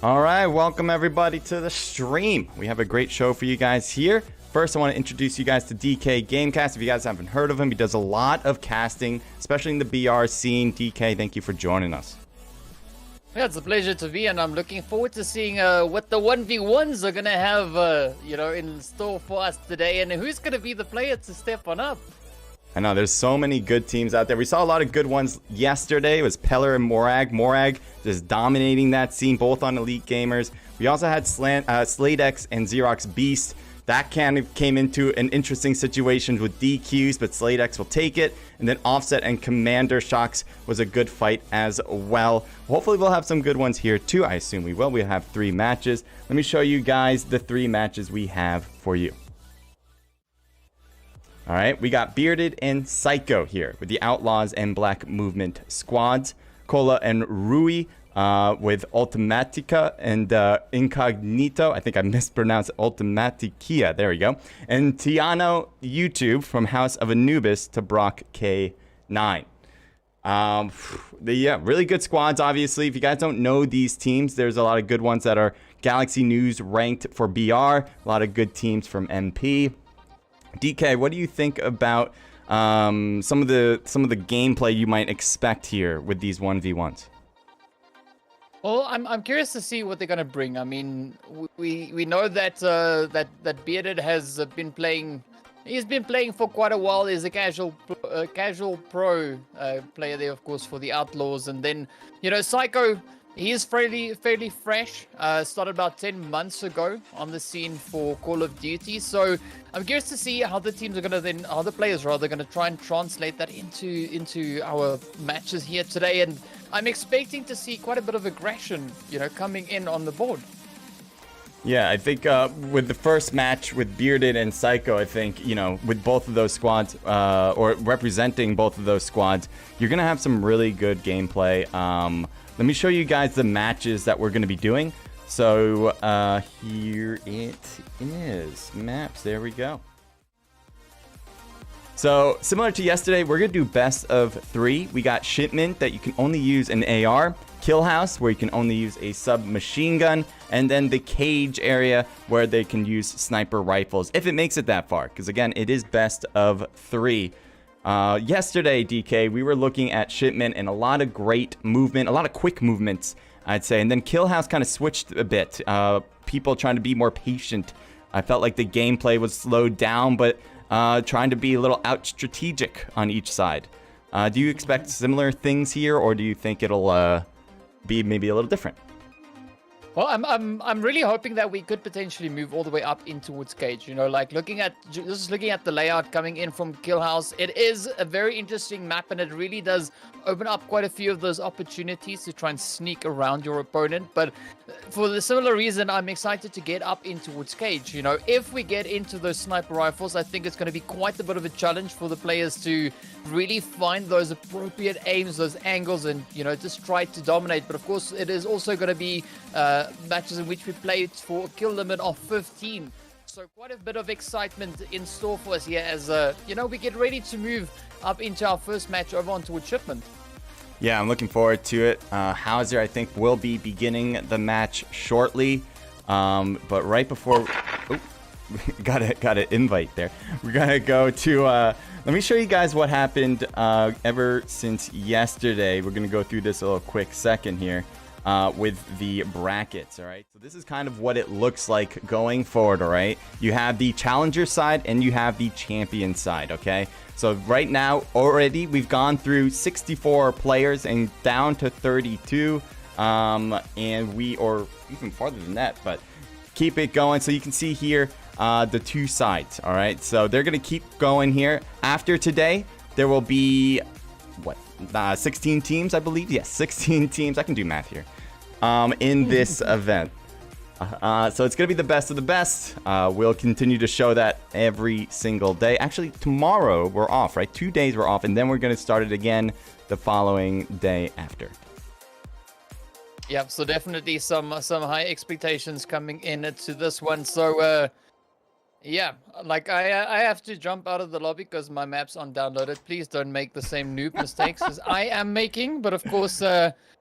All right, welcome everybody to the stream. We have a great show for you guys here. First, I want to introduce you guys to DK Gamecast. If you guys haven't heard of him, he does a lot of casting, especially in the BR scene. DK, thank you for joining us. Yeah, it's a pleasure to be, and I'm looking forward to seeing what the 1v1s are going to have, in store for us today, and who's going to be the player to step on up. I know, there's so many good teams out there. We saw a lot of good ones yesterday. It was Peller and Morag. Morag just dominating that scene, both on Elite Gamers. We also had Sladex and Xerox Beast. That kind of came into an interesting situation with DQs, but Sladex will take it. And then Offset and Commander Shocks was a good fight as well. Hopefully we'll have some good ones here too. I assume we will. We'll have 3 matches. Let me show you guys the 3 matches we have for you. All right, we got Bearded and Psycho here with the Outlaws and Black Movement squads. KOLA and RUYI with Ultimatica and Incognito. I think I mispronounced Ultimatikia. There we go. And TIANO YouTube from House of Anubis to Brock K9. Yeah, really good squads, obviously. If you guys don't know these teams, there's a lot of good ones that are Galaxy News ranked for BR. A lot of good teams from MP. DK, what do you think about some of the gameplay you might expect here with these 1v1s? Well, I'm curious to see what they're going to bring. I mean, we know that that Bearded has been playing. He's been playing for quite a while. He's a casual pro player there, of course, for the Outlaws, and then Psycho. He is fairly fresh. Started about 10 months ago on the scene for Call of Duty. So I'm curious to see how the teams are how the players are going to try and translate that into our matches here today. And I'm expecting to see quite a bit of aggression, coming in on the board. Yeah, I think with the first match with Bearded and Psycho, I think, with both of those squads, or representing both of those squads, you're going to have some really good gameplay. Let me show you guys the matches that we're going to be doing. So here it is. Maps, there we go. So similar to yesterday, we're going to do best of 3. We got Shipment that you can only use an AR. Kill House, where you can only use a submachine gun. And then the cage area where they can use sniper rifles, if it makes it that far. Because again, it is best of 3. Yesterday, DK, we were looking at Shipment and a lot of great movement, a lot of quick movements, I'd say. And then Kill House kind of switched a bit. People trying to be more patient. I felt like the gameplay was slowed down, but trying to be a little out-strategic on each side. Do you expect similar things here, or do you think it'll be maybe a little different? Well, I'm really hoping that we could potentially move all the way up in towards cage. Like looking at the layout coming in from Kill House, it is a very interesting map, and it really does open up quite a few of those opportunities to try and sneak around your opponent. But for the similar reason, I'm excited to get up in towards cage. If we get into those sniper rifles, I think it's going to be quite a bit of a challenge for the players to really find those appropriate aims, those angles, and just try to dominate. But of course, it is also going to be matches in which we play for a kill limit of 15. So quite a bit of excitement in store for us here as we get ready to move up into our first match over onto Shipment. Yeah, I'm looking forward to it. Hauser, I think, will be beginning the match shortly. But right before... Oh, got an invite there. We're going to go to... let me show you guys what happened ever since yesterday. We're going to go through this a little quick second here. With the brackets, all right? So this is kind of what it looks like going forward, all right? You have the challenger side and you have the champion side, okay? So right now, already, we've gone through 64 players and down to 32. Or even farther than that, but keep it going. So you can see here the 2 sides, all right? So they're going to keep going here. After today, there will be, 16 teams, I believe? Yes, 16 teams. I can do math here. In this event. So it's going to be the best of the best. We'll continue to show that every single day. Actually, tomorrow we're off, right? 2 days we're off, and then we're going to start it again the following day after. Yeah, so definitely some high expectations coming into this one. So, yeah, like I have to jump out of the lobby because my map's undownloaded. Please don't make the same noob mistakes as I am making. But of course,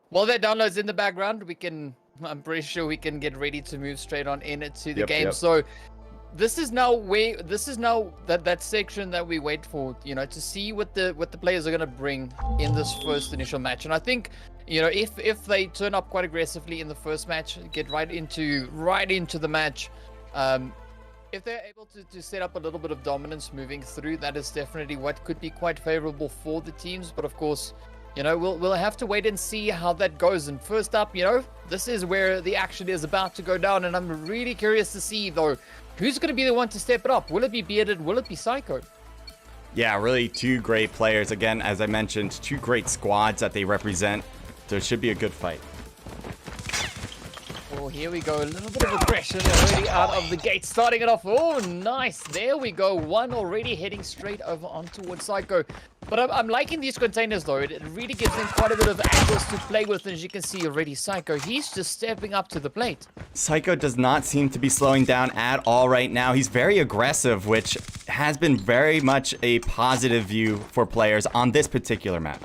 while that downloads in the background, we can I'm pretty sure we can get ready to move straight on into the Yep, game. yep. So this is now that section that we wait for, you know, to see what the players are gonna bring in this first initial match. And I think, you know, if they turn up quite aggressively in the first match, get right into the match, if they're able to set up a little bit of dominance moving through, that is definitely what could be quite favorable for the teams. But of course, you know, we'll have to wait and see how that goes. And first up, you know, this is where the action is about to go down, and I'm really curious to see though, who's going to be the one to step it up? Will it be Bearded? Will it be Psycho? Yeah, really two great players. Again, as I mentioned, two great squads that they represent. So it should be a good fight. Oh, here we go. A little bit of aggression already out of the gate, starting it off. Oh, nice. There we go. One already heading straight over on towards Psycho. But I'm liking these containers, though. It really gives them quite a bit of angles to play with. And as you can see already, Psycho, he's just stepping up to the plate. Psycho does not seem to be slowing down at all right now. He's very aggressive, which has been very much a positive view for players on this particular map.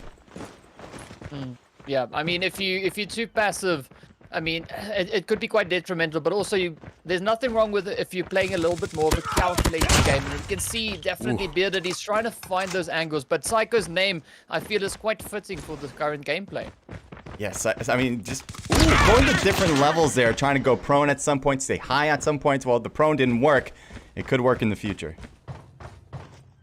Yeah, I mean, if you're too passive, I mean, it could be quite detrimental, but also there's nothing wrong with it if you're playing a little bit more of a calculated game. And you can see definitely Bearded, he's trying to find those angles, but Psycho's name, I feel, is quite fitting for the current gameplay. Yes, I mean, just going to different levels there, trying to go prone at some points, stay high at some points. Well, the prone didn't work. It could work in the future.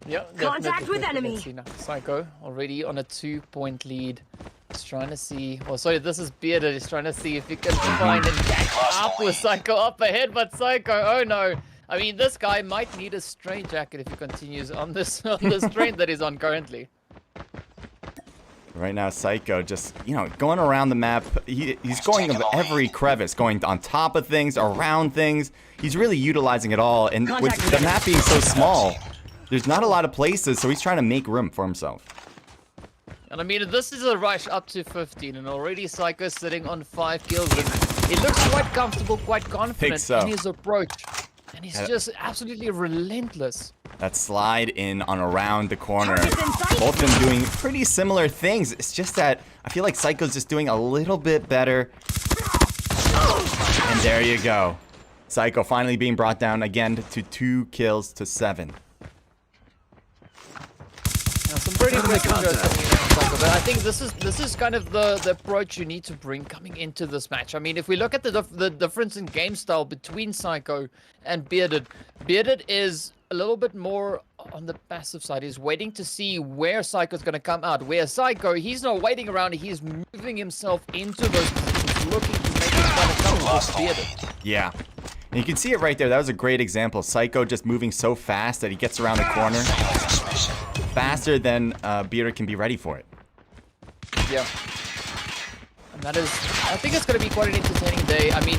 Yeah, Contact with enemy. Let's see now. Psycho already on a 2-point lead. He's trying to see. Oh, sorry, this is Bearded. He's trying to see if he can find and catch up with Psycho up ahead, but Psycho, oh no. I mean, this guy might need a strain jacket if he continues on this train that he's on currently. Right now, Psycho just, you know, going around the map. He's going of every crevice, going on top of things, around things. He's really utilizing it all. And with the map being so small, there's not a lot of places, so he's trying to make room for himself. And I mean, this is a rush up to 15, and already Psycho sitting on 5 kills. And he looks quite comfortable, quite confident in his approach. And he's just absolutely relentless. That slide in on around the corner. Both of them doing pretty similar things. It's just that I feel like Psycho's just doing a little bit better. And there you go. Psycho finally being brought down again to 2 kills to 7. Now, some pretty impressive shows coming in from Psycho, but I think this is kind of the approach you need to bring coming into this match. I mean, if we look at the difference in game style between Psycho and Bearded, Bearded is a little bit more on the passive side. He's waiting to see where Psycho's going to come out. Where Psycho, he's not waiting around. He's moving himself into those positions, looking to make his final cover with Bearded. Yeah. And you can see it right there. That was a great example. Psycho just moving so fast that he gets around the corner faster than Bearded can be ready for it. Yeah. And that is, I think it's going to be quite an entertaining day. I mean,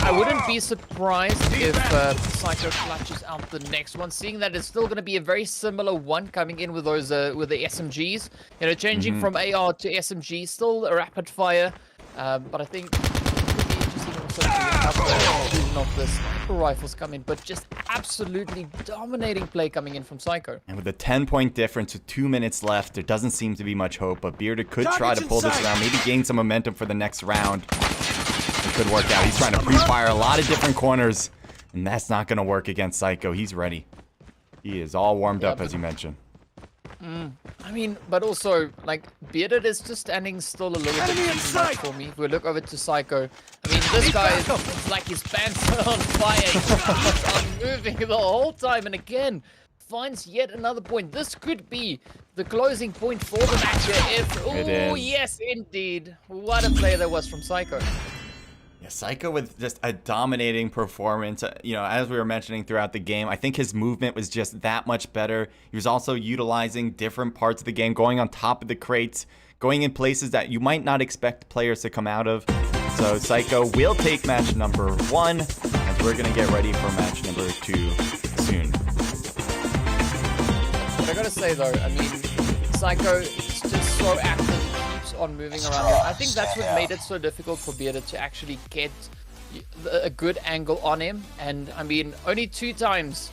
I wouldn't be surprised if Psycho clutches out the next one, seeing that it's still going to be a very similar one coming in with those with the SMGs. You know, changing from AR to SMG, still a rapid fire, but I think it could be interesting also to have the fusion of the sniper rifles come in, but just absolutely dominating play coming in from Psycho. And with a 10-point difference with 2 minutes left, there doesn't seem to be much hope, but Bearded could try to pull this around, maybe gain some momentum for the next round. It could work out. He's trying to pre-fire a lot of different corners, and that's not going to work against Psycho. He's ready. He is all warmed up, as you mentioned. I mean, but also, like, Bearded is just standing still a little bit too much for me. If we look over to Psycho, I mean, this guy is like his pants are on fire. He's on moving the whole time, and again, finds yet another point. This could be the closing point for the match here. Oh, yes, indeed. What a play that was from Psycho. Yeah, Psycho with just a dominating performance. You know, as we were mentioning throughout the game, I think his movement was just that much better. He was also utilizing different parts of the game, going on top of the crates, going in places that you might not expect players to come out of. So Psycho will take match number 1, as we're going to get ready for match number 2 soon. I gotta say though, I mean, Psycho is just so active. On moving around here. I think that's what made it so difficult for Bearded to actually get a good angle on him. And I mean, only two times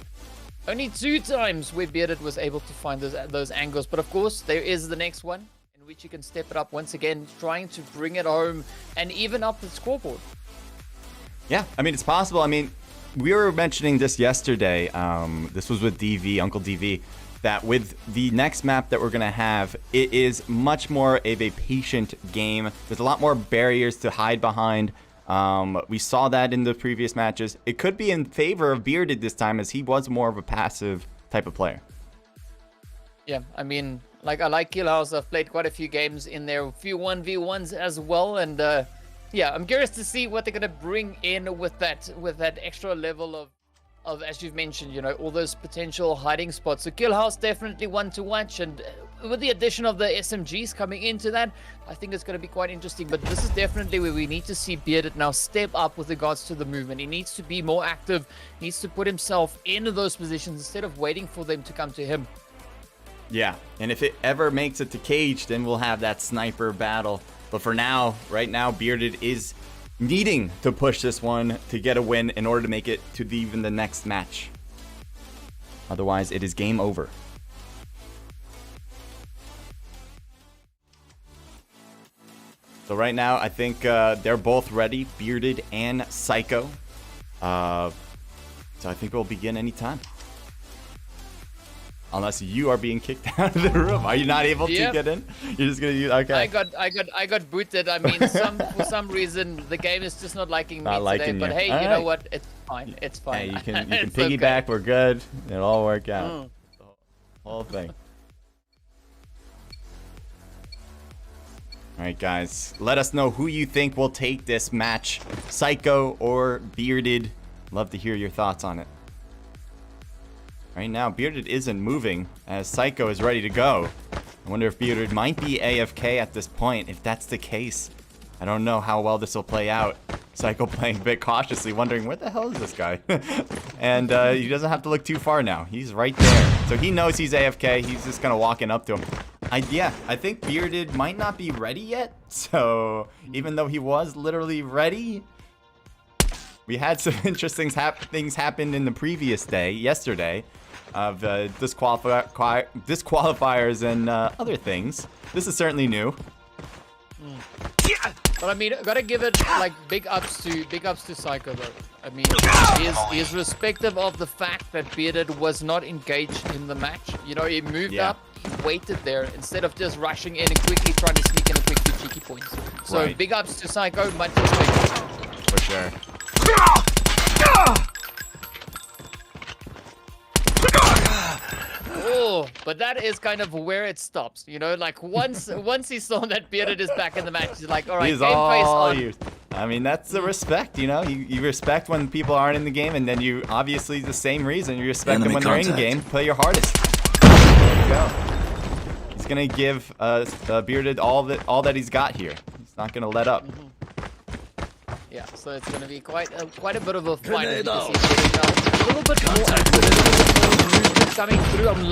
where Bearded was able to find those angles. But of course, there is the next one. which he can step it up once again, trying to bring it home and even up the scoreboard. Yeah, I mean, it's possible. I mean, we were mentioning this yesterday. This was with DV, Uncle DV, that with the next map that we're going to have, it is much more of a patient game. There's a lot more barriers to hide behind. We saw that in the previous matches. It could be in favor of Bearded this time, as he was more of a passive type of player. Yeah, I mean, like I like Killhouse. I've played quite a few games in there, a few 1v1s as well, and yeah, I'm curious to see what they're gonna bring in with that extra level of, as you've mentioned, you know, all those potential hiding spots. So Killhouse definitely one to watch, and with the addition of the SMGs coming into that, I think it's going to be quite interesting. But this is definitely where we need to see Bearded now step up with regards to the movement. He needs to be more active, needs to put himself into those positions instead of waiting for them to come to him. Yeah, and if it ever makes it to Cage, then we'll have that sniper battle. But for now, right now, Bearded is needing to push this one to get a win in order to make it to even the next match. Otherwise, it is game over. So right now, I think they're both ready, Bearded and Psycho. So I think we'll begin anytime. Unless you are being kicked out of the room. Are you not able to get in? You're just gonna use, okay. I got booted. I mean, for some reason the game is just not liking me today. But hey, you know what? It's fine. It's fine. Hey, you can piggyback. Okay. We're good. It'll all work out. The whole thing. All right, guys. Let us know who you think will take this match, Psycho or Bearded. Love to hear your thoughts on it. Right now, Bearded isn't moving as Psycho is ready to go. I wonder if Bearded might be AFK at this point. If that's the case, I don't know how well this will play out. Psycho playing a bit cautiously, wondering where the hell is this guy? And he doesn't have to look too far now. He's right there. So he knows he's AFK. He's just kind of walking up to him. I think Bearded might not be ready yet. So even though he was literally ready, we had some interesting things happen in the previous day, yesterday, of disqualifiers and other things. This is certainly new. But I mean, gotta give it like big ups to Psycho though. I mean, he is respective of the fact that Bearded was not engaged in the match. You know, he moved up, he waited there instead of just rushing in and quickly trying to sneak in a quick 2 cheeky points. So big ups to Psycho, much respect. For sure. Oh, but that is kind of where it stops, you know, like once he saw that Bearded is back in the match, he's like, all right, he's game face on. Used. I mean, that's the respect, you know, you respect when people aren't in the game, and then you obviously the same reason you respect them when they're in game. Play your hardest. There you go. He's gonna give Bearded all that he's got here. He's not gonna let up. Yeah, so it's going to be quite a bit of a fight. A little bit more movement coming through. I'm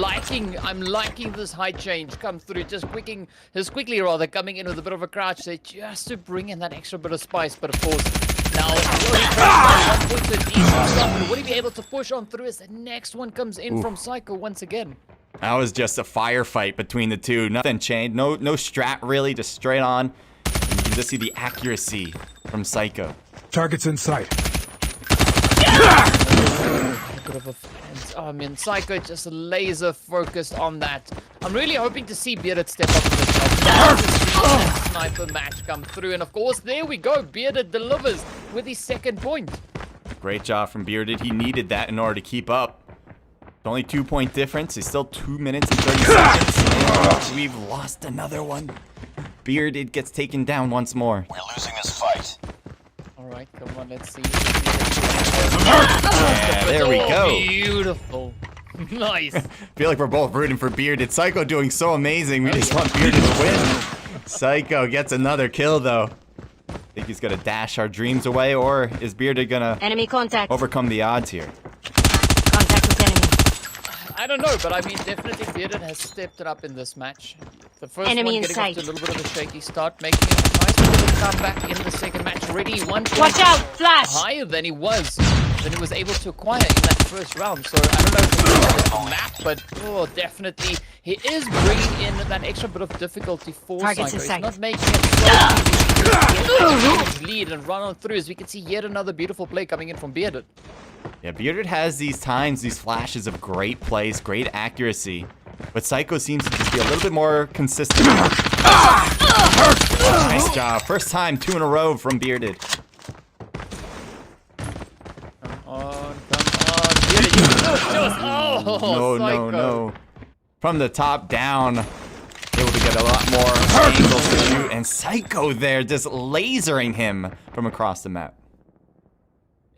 liking this high change come through. Just quickly coming in with a bit of a crouch there, just to bring in that extra bit of spice. But of course, now will he be able to push on through as the next one comes in from Psycho once again? That was just a firefight between the two. Nothing chained, no strat really, just straight on. And you can just see the accuracy from Psycho. Target's in sight. I mean, Psycho just laser focused on that. I'm really hoping to see Bearded step up in this match. That sniper match come through, and of course, there we go. Bearded delivers with his second point. Great job from Bearded. He needed that in order to keep up. It's only 2-point difference. It's still 2 minutes and 30 seconds. And we've lost another one. Bearded gets taken down once more. We're losing this fight. Alright, come on, let's see. Yeah, there we go. Beautiful. Nice. I feel like we're both rooting for Bearded. Psycho doing so amazing. We just want Bearded to win. Psycho gets another kill, though. Think he's gonna dash our dreams away, or is Bearded gonna overcome the odds here? Contact with enemy. I don't know, but I mean, definitely Bearded has stepped it up in this match. The first one getting off to a little bit of a shaky start, making a nice little comeback in the second match. Ready, 1 point. Watch out, flash! Higher than he was than he was able to acquire in that first round. So I don't know if it's the map, but definitely he is bringing in that extra bit of difficulty for Targets Psycho. in He's sight. not making it so easy to get a huge lead and run on through, as we can see yet another beautiful play coming in from Bearded. Yeah, Bearded has these times, these flashes of great plays, great accuracy. But Psycho seems to just be a little bit more consistent. Nice job. First time, 2 in a row from Bearded. Come on. Bearded, you can do it, just. Oh, Psycho. No. From the top down, able to get a lot more angles to shoot. And Psycho there just lasering him from across the map.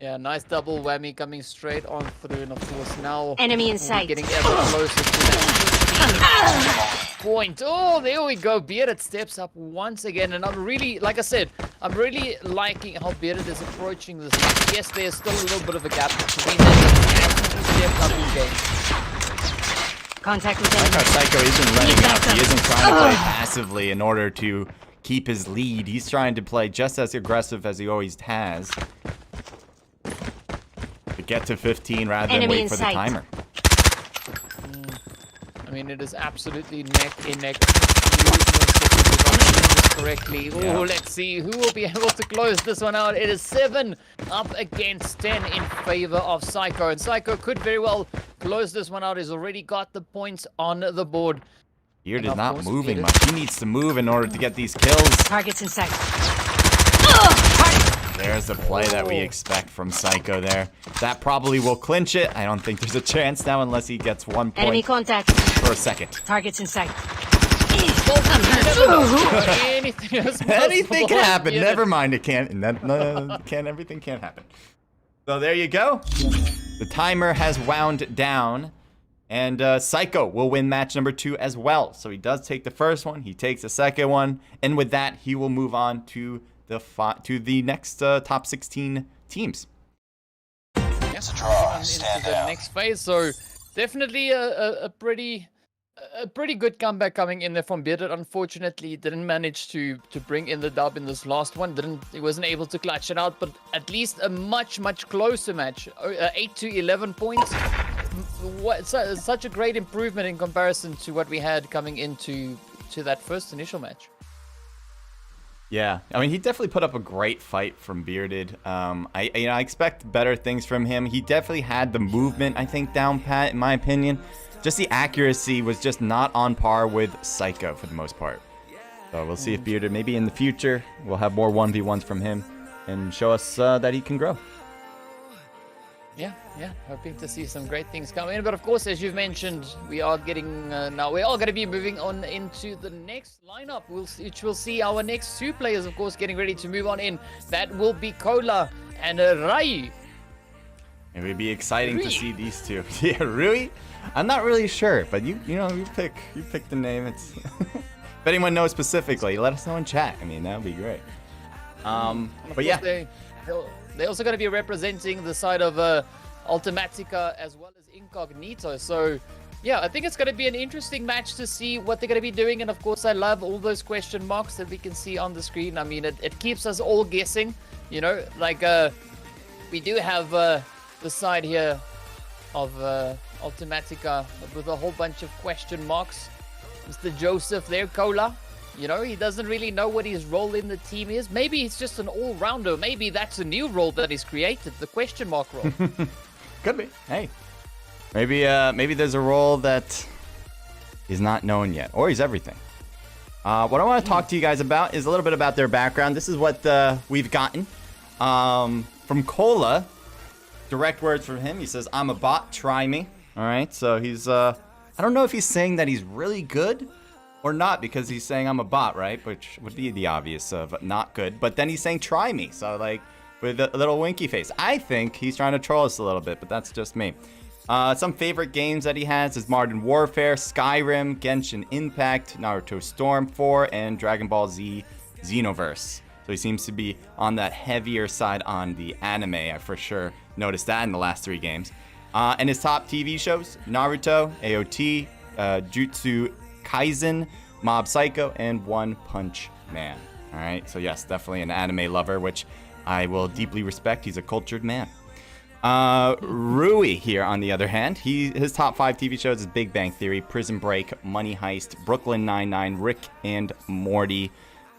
Yeah, nice double whammy coming straight on through, and of course now Enemy in sight. getting ever closer to that point. Oh, there we go. Bearded steps up once again, and I'm really, like I said, I'm really liking how Bearded is approaching this. Yes, there's still a little bit of a gap between them. Step up in game. Contact with I like enemy. how Psycho isn't letting up. He isn't trying to play passively in order to keep his lead. He's trying to play just as aggressive as he always has. To get to 15 rather than Enemy wait in for the sight. timer. I mean, it is absolutely neck and neck. Correctly. Oh, Yeah. let's see who will be able to close this one out. It is 7 up against 10 in favor of Psycho, and Psycho could very well close this one out. He's already got the points on the board. Beard And is of not course, moving Bearded- much. He needs to move in order to get these kills. Targets in sight. There's the play that we expect from Psycho there. That probably will clinch it. I don't think there's a chance now unless he gets 1 Enemy point contact. for a second. Targets in sight. Anything is possible. Anything can happen. Yeah. Never mind. It can't. Everything can't happen. So there you go. The timer has wound down. And Psycho will win match number 2 as well. So he does take the first one. He takes the second one. And with that, he will move on to the next top 16 teams. Yes, into the next phase. So definitely a pretty good comeback coming in there from Bearded. Unfortunately, didn't manage to bring in the dub in this last one. He wasn't able to clutch it out, but at least a much closer match. 8 to 11 points. Such a great improvement in comparison to what we had coming into that first initial match. Yeah, I mean, he definitely put up a great fight from Bearded. I expect better things from him. He definitely had the movement, I think, down pat, in my opinion. Just the accuracy was just not on par with Psycho for the most part. So we'll see if Bearded, maybe in the future, we'll have more 1v1s from him and show us that he can grow. Yeah, hoping to see some great things come in. But of course, as you've mentioned, we are getting now we are going to be moving on into the next lineup. Which we'll see our next 2 players, of course, getting ready to move on in. That will be KOLA and RUYI. It would be exciting to RUYI. see these two. Yeah, RUYI? I'm not really sure, but you pick the name. It's if anyone knows specifically, let us know in chat. I mean, that would be great. But yeah. They're also going to be representing the side of Ultimatica as well as Incognito. So, yeah, I think it's going to be an interesting match to see what they're going to be doing. And, of course, I love all those question marks that we can see on the screen. I mean, it keeps us all guessing, you know. Like, we do have the side here of Ultimatica with a whole bunch of question marks. Mr. Joseph there, KOLA. You know, he doesn't really know what his role in the team is. Maybe he's just an all-rounder. Maybe that's a new role that he's created, the question mark role. Could be. Hey, maybe there's a role that is not known yet, or he's everything. What I want to talk to you guys about is a little bit about their background. This is what we've gotten from KOLA. Direct words from him. He says, "I'm a bot. Try me." All right. So he's I don't know if he's saying that he's really good or not, because he's saying I'm a bot, right? Which would be the obvious of not good. But then he's saying try me. So like with a little winky face. I think he's trying to troll us a little bit, but that's just me. Some favorite games that he has is Modern Warfare, Skyrim, Genshin Impact, Naruto Storm 4, and Dragon Ball Z Xenoverse. So he seems to be on that heavier side on the anime. I for sure noticed that in the last 3 games. And his top TV shows, Naruto, AOT, Jutsu Kaisen, Mob Psycho, and One Punch Man. All right, so yes, definitely an anime lover, which I will deeply respect. He's a cultured man. RUYI here, on the other hand, his top 5 TV shows is Big Bang Theory, Prison Break, Money Heist, Brooklyn Nine-Nine, Rick and Morty.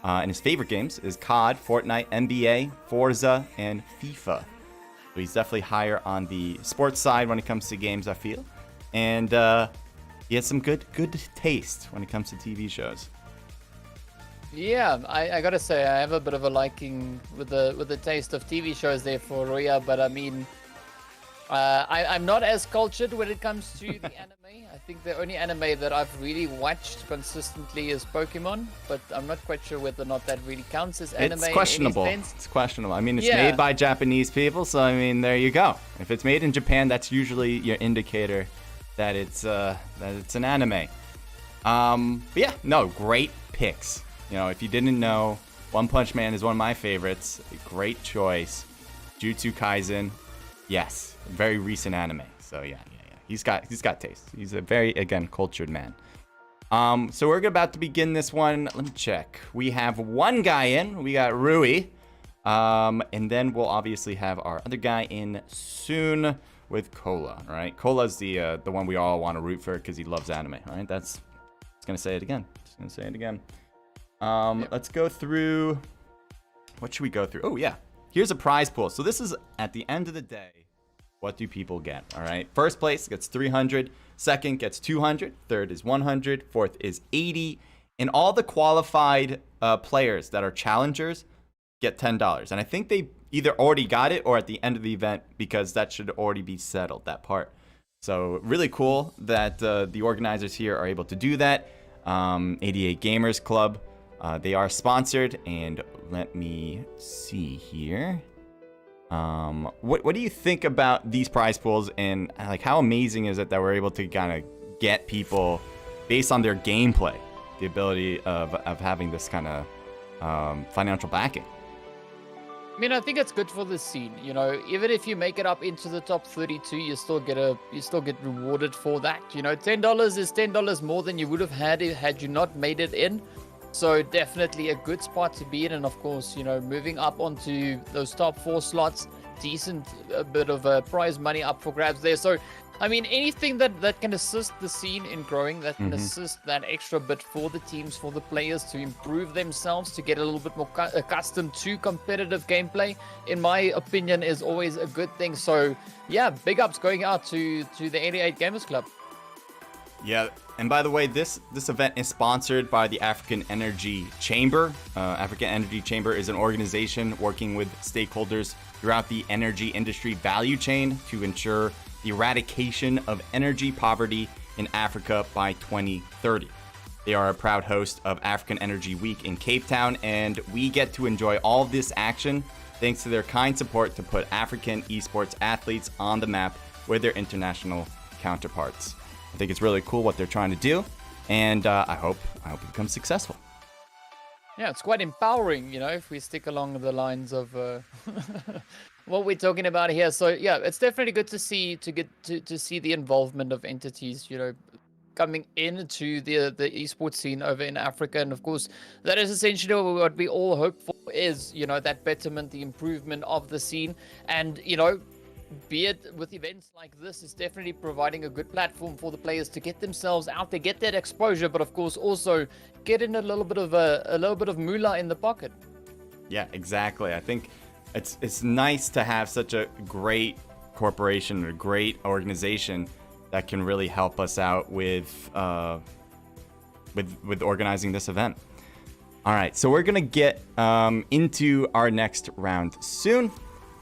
And his favorite games is COD, Fortnite, NBA, Forza, and FIFA. So he's definitely higher on the sports side when it comes to games, I feel. And he has some good taste when it comes to TV shows. Yeah, I gotta say I have a bit of a liking with the taste of TV shows there for RUYI, but I mean, I'm not as cultured when it comes to the anime. I think the only anime that I've really watched consistently is Pokemon, but I'm not quite sure whether or not that really counts as anime. It's questionable. It's questionable. I mean, it's made by Japanese people, so I mean, there you go. If it's made in Japan, that's usually your indicator that it's an anime. But yeah, no, great picks. You know, if you didn't know, One Punch Man is one of my favorites. A great choice. Jujutsu Kaisen, yes, very recent anime. So yeah. He's got taste. He's a very, again, cultured man. So we're about to begin this one. Let me check. We have one guy in. We got RUYI. And then we'll obviously have our other guy in soon with KOLA, all right? KOLA's the one we all want to root for because he loves anime, all right? Just gonna say it again. Let's go through. What should we go through? Oh, yeah. Here's a prize pool. So this is at the end of the day. What do people get? All right. First place gets 300. Second gets 200. Third is 100. Fourth is 80. And all the qualified players that are challengers get $10. And I think they either already got it or at the end of the event, because that should already be settled, that part. So really cool that the organizers here are able to do that. 88 Gamers Club. They are sponsored. And let me see here. What do you think about these prize pools, and like how amazing is it that we're able to kind of get people based on their gameplay, the ability of having this kind of financial backing? I mean, I think it's good for the scene. You know, even if you make it up into the top 32, you still get rewarded for that. You know, $10 is $10 more than you would have had you not made it in. So definitely a good spot to be in, and of course, you know, moving up onto those top 4 slots, decent bit of prize money up for grabs there. So, I mean, anything that can assist the scene in growing, that can assist that extra bit for the teams, for the players to improve themselves, to get a little bit more accustomed to competitive gameplay, in my opinion, is always a good thing. So, yeah, big ups going out to the 88 Gamers Club. Yeah, and by the way, this event is sponsored by the African Energy Chamber. African Energy Chamber is an organization working with stakeholders throughout the energy industry value chain to ensure the eradication of energy poverty in Africa by 2030. They are a proud host of African Energy Week in Cape Town, and we get to enjoy all of this action thanks to their kind support to put African esports athletes on the map with their international counterparts. I think it's really cool what they're trying to do, and I hope it becomes successful. Yeah, it's quite empowering, you know, if we stick along the lines of what we're talking about here. So yeah, it's definitely good to see to see the involvement of entities, you know, coming into the esports scene over in Africa. And of course, that is essentially what we all hope for, is, you know, that betterment, the improvement of the scene. And, you know, be it with events like this, is definitely providing a good platform for the players to get themselves out there, get that exposure, but of course also get in a little bit of moolah in the pocket. Yeah, exactly. I think it's nice to have such a great corporation, a great organization that can really help us out with organizing this event. All right, so we're gonna get into our next round soon.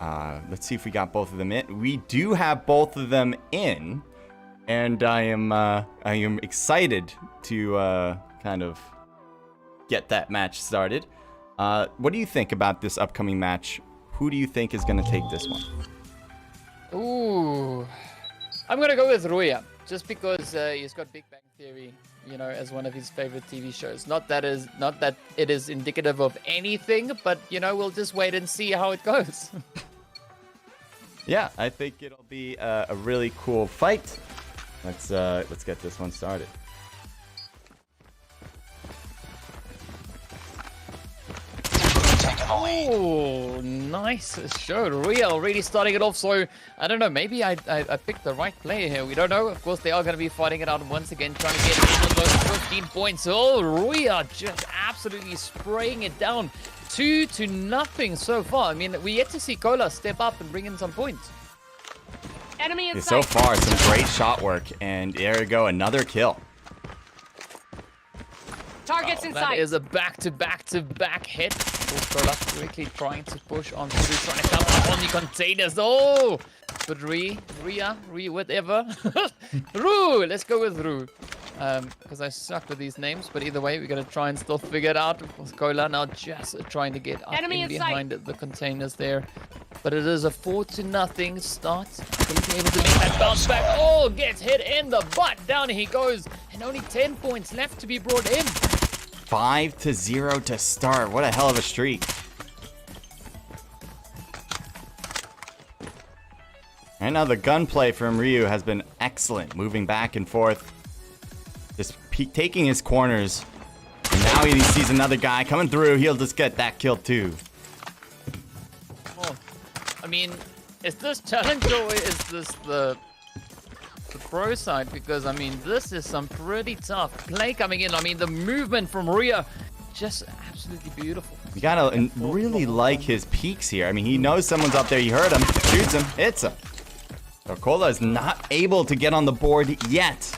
Let's see if we got both of them in. We do have both of them in, and I am excited to kind of get that match started. What do you think about this upcoming match? Who do you think is going to take this one? Ooh, I'm gonna go with RUYI, just because he's got Big Bang Theory, you know, as one of his favorite TV shows. Not that it is indicative of anything, but you know, we'll just wait and see how it goes. Yeah, I think it'll be a really cool fight. Let's get this one started. Oh, nice shot. RUYI already starting it off, so I don't know, maybe I picked the right player here. We don't know. Of course, they are going to be fighting it out once again, trying to get in on those 15 points. Oh, RUYI are just absolutely spraying it down. 2-0 so far. I mean, we yet to see KOLA step up and bring in some points. Enemy in Yeah, so sight. far, some great shot work, and there you go, another kill. Targets in That sight. is a back-to-back hit. KOLA quickly trying to push on through, trying to come up on the containers. Oh! But RUYI, whatever. Ru! Let's go with Ru. Because I suck with these names, but either way, we're going to try and still figure it out. Of course, KOLA now just trying to get up Enemy in in sight. behind the containers there. But it is a 4-0 start. Will he be able to make that bounce back? Oh, gets hit in the butt. Down he goes. And only 10 points left to be brought in. 5-0 to start. What a hell of a streak. Right now, the gunplay from Ryu has been excellent, moving back and forth, just taking his corners. And now he sees another guy coming through. He'll just get that kill too. Oh, I mean, is this challenge or is this the pro side? Because, I mean, this is some pretty tough play coming in. I mean, the movement from RUYI, just absolutely beautiful. You gotta really like his peeks here. I mean, he knows someone's up there. He heard him, shoots him, hits him. So KOLA is not able to get on the board yet.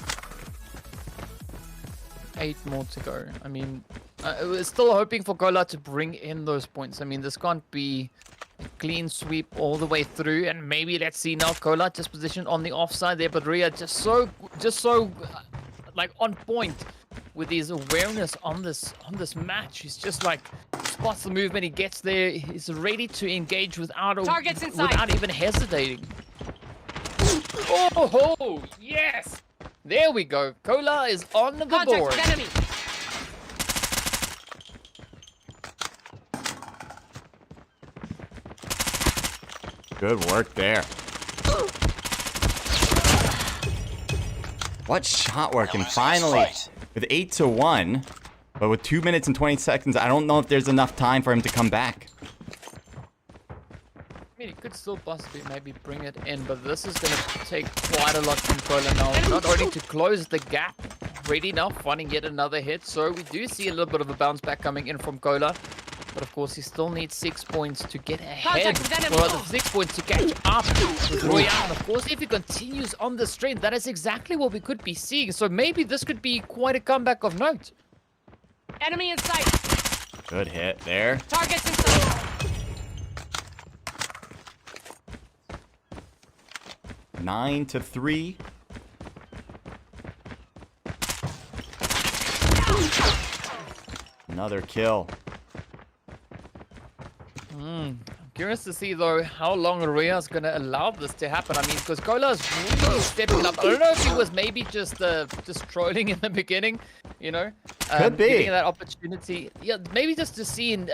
8 more to go. I mean, we're still hoping for KOLA to bring in those points. I mean, this can't be a clean sweep all the way through. And maybe let's see now, KOLA just positioned on the offside there, but RUYI just so like on point with his awareness on this match. He's just like spots the movement, he gets there, he's ready to engage without Targets in sight. without even hesitating. Oh, yes! There we go. KOLA is on the Contact board. with enemy. Good work there. What shot work, and finally, with 8-1, but with 2 minutes and 20 seconds, I don't know if there's enough time for him to come back. I mean, he could still possibly maybe bring it in, but this is going to take quite a lot from KOLA now. Not only to close the gap, ready now, finding yet another hit. So we do see a little bit of a bounce back coming in from KOLA. But of course, he still needs 6 points to get ahead. Well, the 6 points to catch up with RUYI. And of course, if he continues on this trend, that is exactly what we could be seeing. So maybe this could be quite a comeback of note. Enemy in sight. Good hit there. Targets in sight. 9-3. Another kill. I'm curious to see, though, how long RUYI is going to allow this to happen. I mean, because KOLA is really stepping up. I don't know if he was maybe just trolling in the beginning, you know? Could be. Getting that opportunity. Yeah, maybe just to see and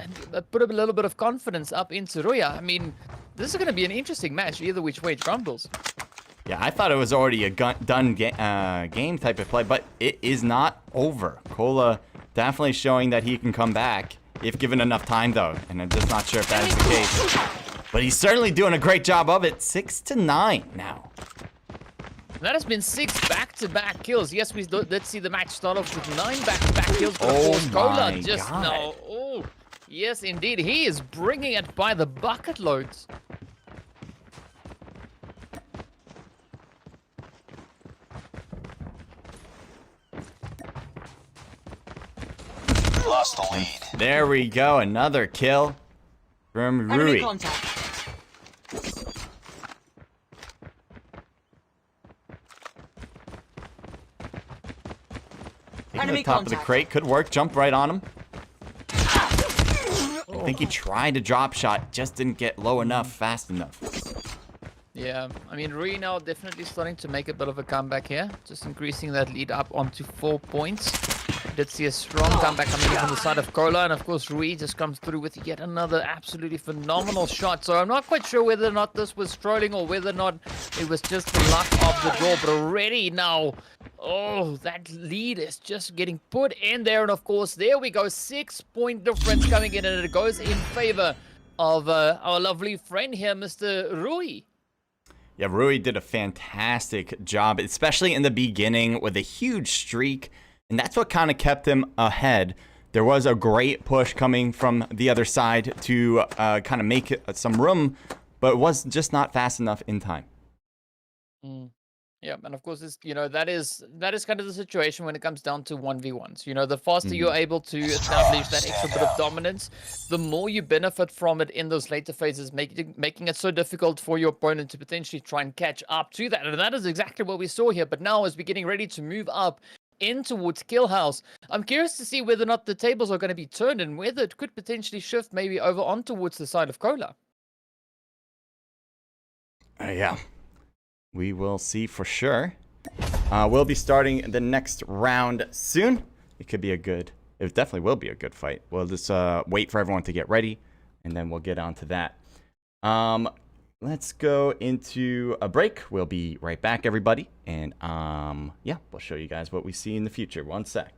put a little bit of confidence up into RUYI. I mean, this is going to be an interesting match, either which way it crumbles. Yeah, I thought it was already a done game type of play, but it is not over. KOLA definitely showing that he can come back if given enough time, though, and I'm just not sure if that is the case. But he's certainly doing a great job of it. 6-9 now. That has been 6 back-to-back kills. Yes, we did see the match start off with 9 back-to-back kills, but of Oh course, KOLA my just God. now. Oh, yes, indeed, he is bringing it by the bucket loads. Lost the lead. There we go. Another kill from Enemy RUYI. contact. Taking Enemy the top of the contact. crate. Could work. Jump right on him. I think he tried a drop shot. Just didn't get low enough, fast enough. Yeah, I mean, RUYI now definitely starting to make a bit of a comeback here. Just increasing that lead up onto 4 points. Did see a strong comeback coming in from the side of KOLA, and of course RUYI just comes through with yet another absolutely phenomenal shot. So I'm not quite sure whether or not this was trolling or whether or not it was just the luck of the draw, but already now Oh, that lead is just getting put in there. And of course, there we go. 6-point difference coming in, and it goes in favor of our lovely friend here, Mr. RUYI. Yeah, RUYI did a fantastic job, especially in the beginning with a huge streak. And that's what kind of kept him ahead. There was a great push coming from the other side to kind of make some room, but it was just not fast enough in time. Yeah, and of course, it's, that is kind of the situation when it comes down to 1v1s. The faster you're able to establish that extra bit of dominance, the more you benefit from it in those later phases, making it so difficult for your opponent to potentially try and catch up to that. And that is exactly what we saw here. But now, as we're getting ready to move up in towards Kill House, I'm curious to see whether or not the tables are going to be turned and whether it could potentially shift maybe over on towards the side of KOLA. Yeah. We will see for sure. We'll be starting the next round soon. It definitely will be a good fight. We'll just wait for everyone to get ready, and then we'll get on to that. Let's go into a break. We'll be right back, everybody. And yeah, we'll show you guys what we see in the future. One sec.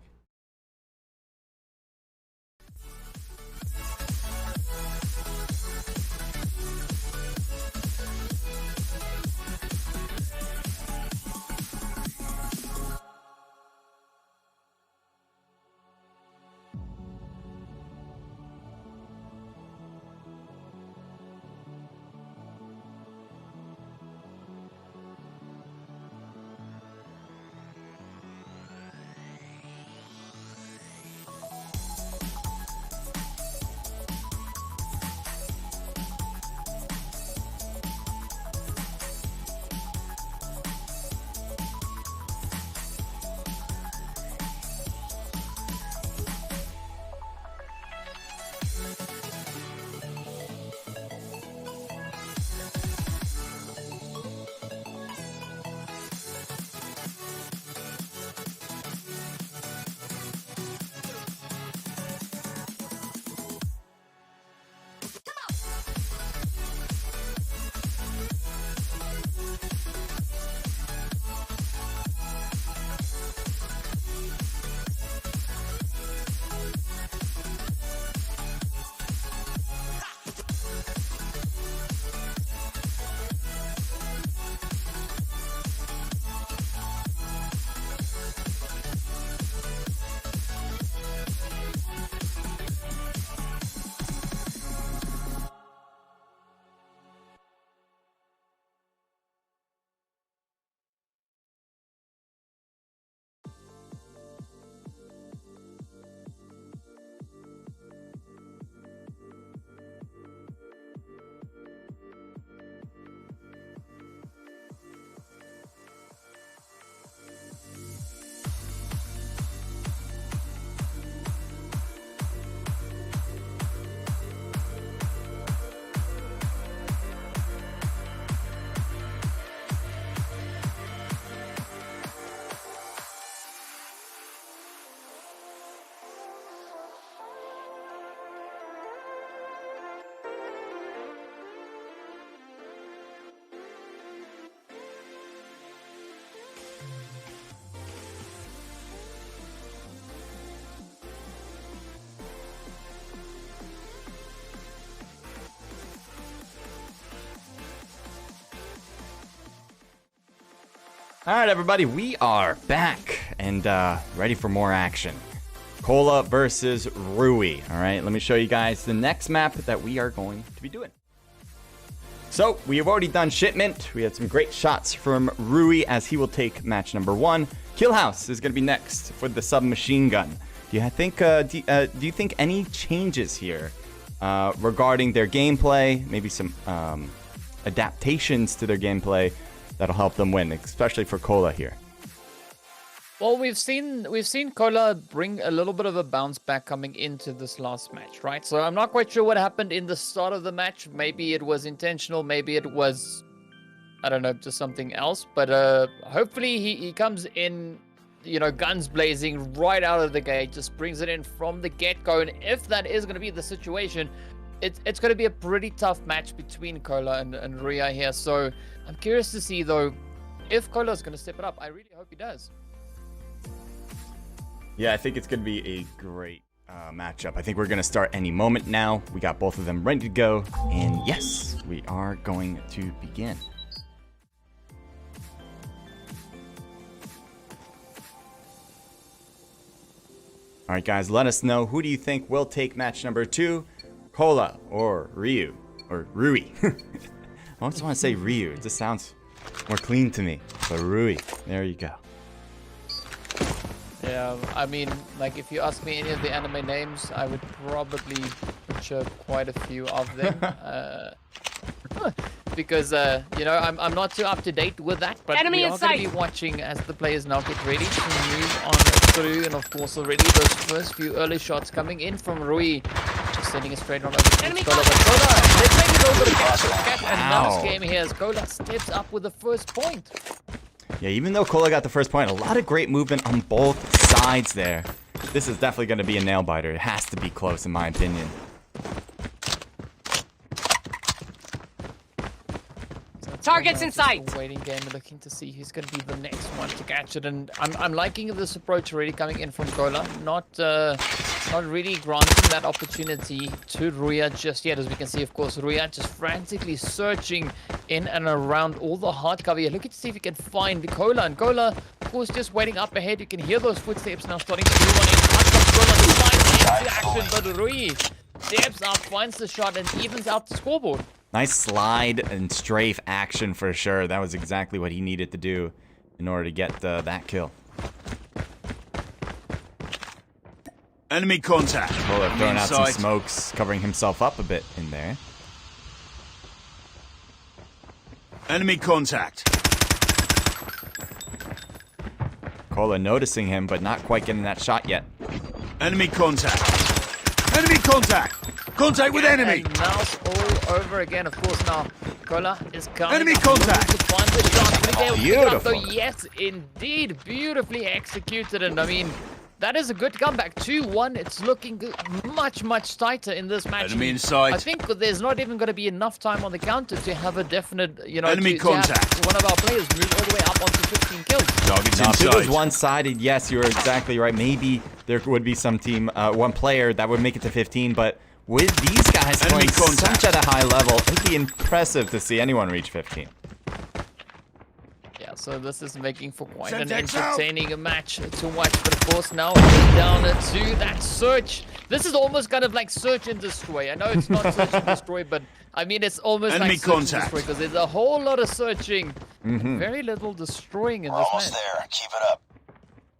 All right, everybody, we are back and ready for more action. KOLA versus RUYI. All right, let me show you guys the next map that we are going to be doing. So we have already done shipment. We had some great shots from RUYI as he will take match number 1. Kill House is going to be next for the submachine gun. Do you think any changes here regarding their gameplay? Maybe some adaptations to their gameplay that'll help them win, especially for KOLA here. Well, we've seen KOLA bring a little bit of a bounce back coming into this last match, right? So I'm not quite sure what happened in the start of the match. Maybe it was intentional, maybe it was, I don't know, just something else. But hopefully he comes in, guns blazing right out of the gate, just brings it in from the get-go. And if that is going to be the situation, it's going to be a pretty tough match between KOLA and RUYI here. So I'm curious to see, though, if KOLA is going to step it up. I really hope he does. Yeah, I think it's going to be a great matchup. I think we're going to start any moment now. We got both of them ready to go. And yes, we are going to begin. All right, guys, let us know. Who do you think will take match number 2? KOLA or Ryu? Or RUYI? I almost want to say Ryu. It just sounds more clean to me. But RUYI. There you go. Yeah, I mean, like, if you ask me any of the anime names, I would probably butcher quite a few of them. Because, you know, I'm not too up to date with that, but Enemy we in are going to sight. be watching as the players now get ready to move on through. And, of course, already those first few early shots coming in from RUYI. Just sending it straight on over to Enemy KOLA. But KOLA, let's make it over to catch. And Ow. nice game here as KOLA steps up with the first point. Yeah, even though KOLA got the first point, a lot of great movement on both sides there. This is definitely going to be a nail-biter. It has to be close, in my opinion. Targets in sight. Just a waiting game, looking to see who's going to be the next one to catch it. And I'm liking this approach already coming in from KOLA. Not really granting that opportunity to RUYI just yet. As we can see, of course, RUYI just frantically searching in and around all the hard cover here, looking to see if he can find KOLA. And KOLA, of course, just waiting up ahead. You can hear those footsteps now starting to move on in. KOLA into action, but RUYI steps up, finds the shot, and evens out the scoreboard. Nice slide and strafe action for sure. That was exactly what he needed to do in order to get that kill. Enemy contact. KOLA throwing out some Inside. smokes, covering himself up a bit in there. Enemy contact. KOLA noticing him, but not quite getting that shot yet. Enemy contact. Enemy contact. Contact with enemy. And now it's all over again, of course. Now KOLA is coming. Enemy up, contact. looking to find the shot. Will he be able to pick it up, though? Beautiful. Yes, indeed, beautifully executed. And I mean, that is a good comeback. 2-1. It's looking good. much tighter in this match. Enemy in sight. I think there's not even going to be enough time on the counter to have a definite, you know, Enemy to have contact. one of our players move all the way up onto 15 kills. Targets Now, if it was inside. one-sided, yes, you're exactly right. Maybe there would be some team, one player that would make it to 15, but with these guys Enemy playing contact. such at a high level, it'd be impressive to see anyone reach 15. Yeah, so this is making for quite Send an Tex out. entertaining match to watch. But of course, now it's down to that search. This is almost kind of like search and destroy. I know it's not search and destroy, but I mean, it's almost Enemy like search and contact. destroy because there's a whole lot of searching, and very little destroying in this match. there. Keep it up.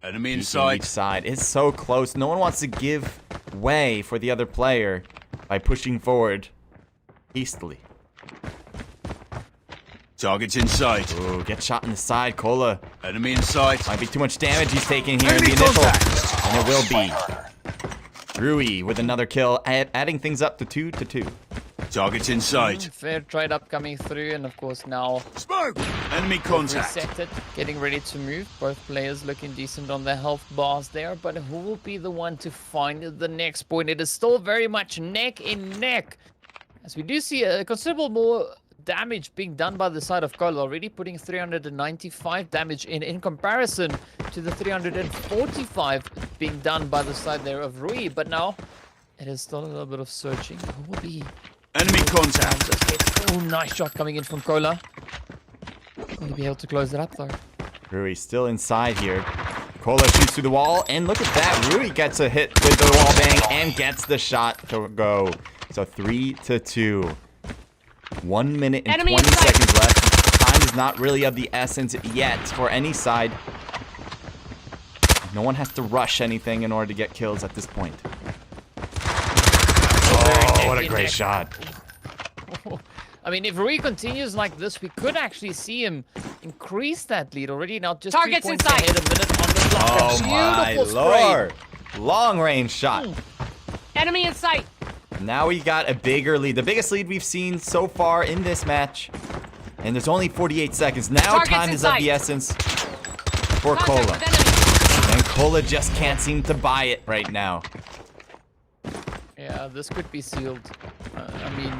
Enemy Each inside. side. It's so close. No one wants to give way for the other player by pushing forward hastily. Targets inside. Ooh, get shot in the side, KOLA. Enemy inside. Might be too much damage he's taking here in Enemy the initial. contact. And it will be. RUYI with another kill, adding things up to 2-2. Targets inside. Fair trade up coming through, and of course now Smoke. Enemy contact. reset it, getting ready to move. Both players looking decent on their health bars there, but who will be the one to find the next point? It is still very much neck in neck, as we do see a considerable more damage being done by the side of KOLA, already putting 395 damage in comparison to the 345 being done by the side there of RUYI. But now it is still a little bit of searching. Who will be? Enemy contact. Oh, nice shot coming in from KOLA. Will he be able to close it up though? RUYI still inside here. KOLA shoots through the wall, and look at that. RUYI gets a hit with the wall bang and gets the shot to go. So 3-2. 1 minute and Enemy 20 in sight. seconds left. Time is not really of the essence yet for any side. No one has to rush anything in order to get kills at this point. Oh, what a great shot. I mean, if RUYI continues like this, we could actually see him increase that lead already. Now just Targets 3 points in sight. ahead, a minute on the clock. Oh A my beautiful spray. lord. Long range shot. Enemy in sight. Now we got a bigger lead. The biggest lead we've seen so far in this match. And there's only 48 seconds. Now Targets time in is of sight. the essence for Contact KOLA. with enemy. And KOLA just can't seem to buy it right now. Yeah, this could be sealed. I mean,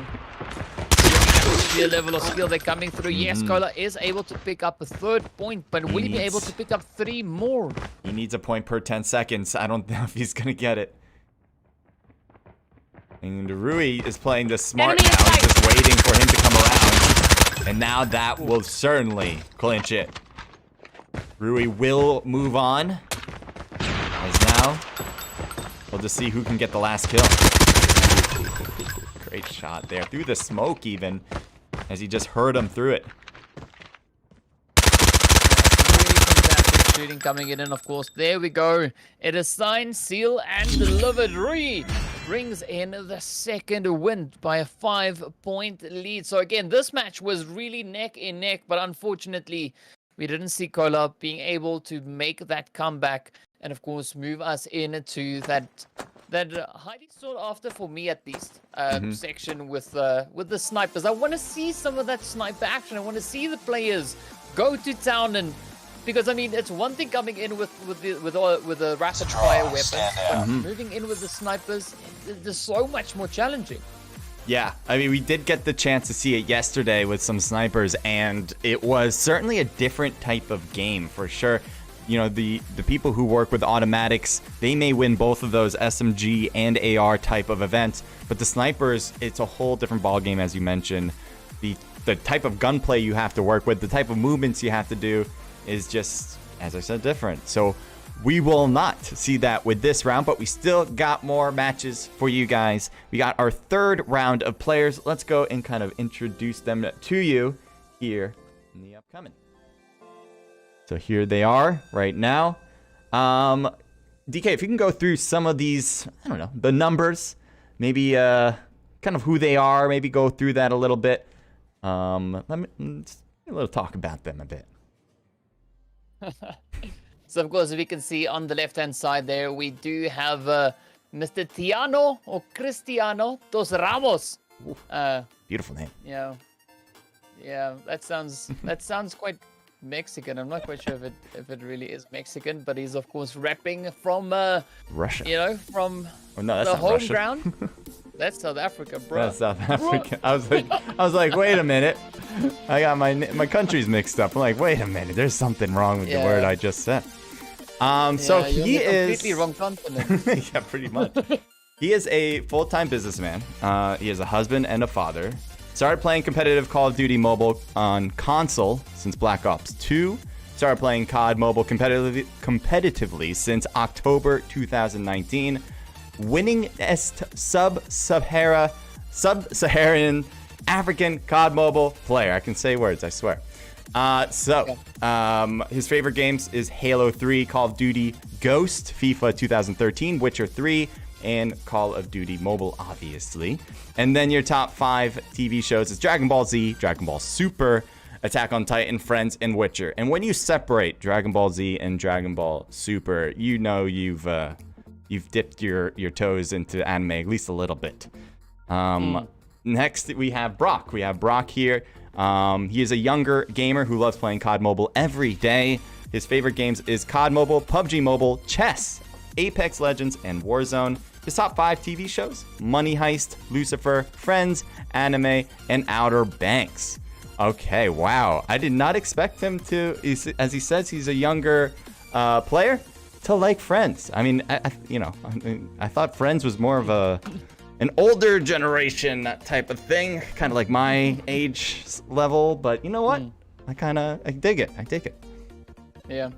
sheer level of skill they're coming through. Yes, KOLA is able to pick up a 3rd point, but will he be able to pick up 3 more? He needs a point per 10 seconds. I don't know if he's going to get it. And RUYI is playing this smart Enemy now. in He's sight. just waiting for him to come around. And now that will certainly clinch it. RUYI will move on. As now, we'll just see who can get the last kill. Great shot there. Through the smoke even. As he just heard him through it. Shooting coming in, and of course, there we go. It is signed, sealed, and delivered. RUYI brings in the 2nd win by a 5-point lead. So again, this match was really neck and neck, but unfortunately, we didn't see KOLA being able to make that comeback and of course move us into that highly sought after, for me at least, section with the snipers. I want to see some of that sniper action. I want to see the players go to town, and because I mean, it's one thing coming in with a rapid fire weapon, but moving in with the snipers is so much more challenging. Yeah, I mean, we did get the chance to see it yesterday with some snipers, and it was certainly a different type of game for sure. You know, the people who work with automatics, they may win both of those SMG and AR type of events, but the snipers, it's a whole different ball game, as you mentioned. The type of gunplay you have to work with, the type of movements you have to do is just, as I said, different. So we will not see that with this round, but we still got more matches for you guys. We got our 3rd round of players. Let's go and kind of introduce them to you here in the upcoming. So here they are right now. DK, if you can go through some of these, I don't know, the numbers, maybe kind of who they are, maybe go through that a little bit. Let me a little talk about them a bit. So of course, we can see on the left-hand side there, we do have Mr. TIANO or Cristiano dos Ramos. Beautiful name. Yeah, that sounds quite Mexican. I'm not quite sure if it really is Mexican, but he's of course repping from Russia. You know, from no, that's the not home Russia. ground. That's South Africa, bro. That's South Africa. I was like, wait a minute. I got my countries mixed up. I'm like, wait a minute. There's something wrong with the word I just said. So he is completely wrong continent. yeah, pretty much. He is a full-time businessman. He is a husband and a father. Started playing competitive Call of Duty Mobile on console since Black Ops 2. Started playing COD Mobile competitively since October 2019. Winningest sub-Saharan African COD Mobile player. I can say words, I swear. His favorite games is Halo 3, Call of Duty Ghost, FIFA 2013, Witcher 3, and Call of Duty Mobile, obviously. And then your top 5 TV shows is Dragon Ball Z, Dragon Ball Super, Attack on Titan, Friends, and Witcher. And when you separate Dragon Ball Z and Dragon Ball Super, you know you've dipped your toes into anime at least a little bit. Next, we have Brock. We have Brock here. He is a younger gamer who loves playing COD Mobile every day. His favorite games is COD Mobile, PUBG Mobile, Chess, Apex Legends, and Warzone. His top 5 TV shows: Money Heist, Lucifer, Friends, Anime, and Outer Banks. Okay, wow. I did not expect him to, as he says, he's a younger player, to like Friends. I mean, I thought Friends was more of an older generation type of thing, kind of like my age level, but you know what? I dig it. I dig it. Yeah,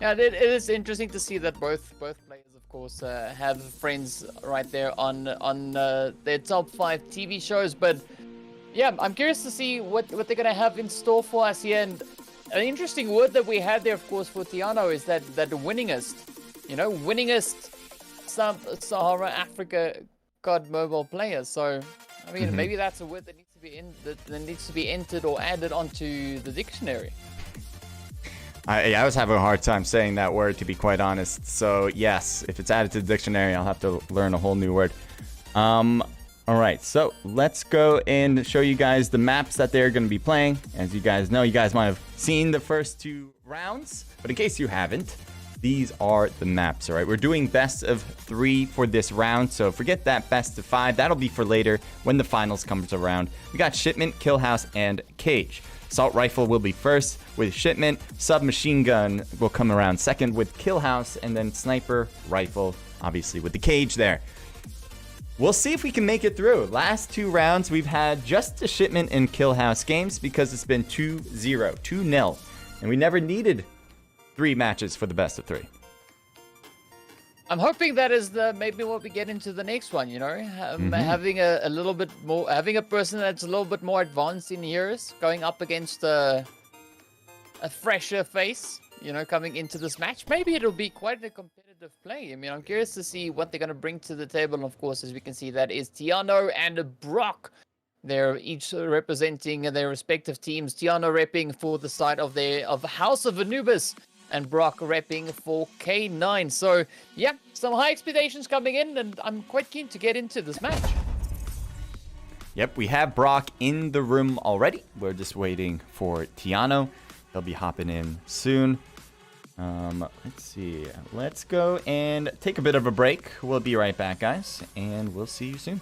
it is interesting to see that both players, of course, have Friends right there on their top 5 TV shows. But yeah, I'm curious to see what they're gonna have in store for us here. And an interesting word that we had there, of course, for TIANO is that the winningest, winningest sub-Sahara Africa COD Mobile players. So I mean, maybe that's a word that needs to be entered or added onto the dictionary. I was having a hard time saying that word, to be quite honest. So yes, if it's added to the dictionary, I'll have to learn a whole new word. All right, so let's go and show you guys the maps that they're going to be playing. As you guys know, you guys might have seen the first 2 rounds, but in case you haven't, these are the maps, all right? We're doing best of 3 for this round, so forget that best of 5. That'll be for later when the finals comes around. We got Shipment, Kill House, and Cage. Assault Rifle will be first with Shipment. Submachine Gun will come around second with Kill House, and then Sniper Rifle, obviously, with the Cage there. We'll see if we can make it through. Last 2 rounds, we've had just the Shipment and Kill House games because it's been 2-0, 2-0, and we never needed 3 matches for the best of 3. I'm hoping that is maybe what we get into the next one, you know, having a little bit more, having a person that's a little bit more advanced in years going up against a fresher face, you know, coming into this match. Maybe it'll be quite a competitive play. I mean, I'm curious to see what they're going to bring to the table. And of course, as we can see, that is TIANO and Brock. They're each representing their respective teams. TIANO repping for the side of House of Anubis, and Brock repping for K9. So, yeah, some high expectations coming in, and I'm quite keen to get into this match. Yep, we have Brock in the room already. We're just waiting for TIANO. He'll be hopping in soon. Let's see. Let's go and take a bit of a break. We'll be right back, guys, and we'll see you soon.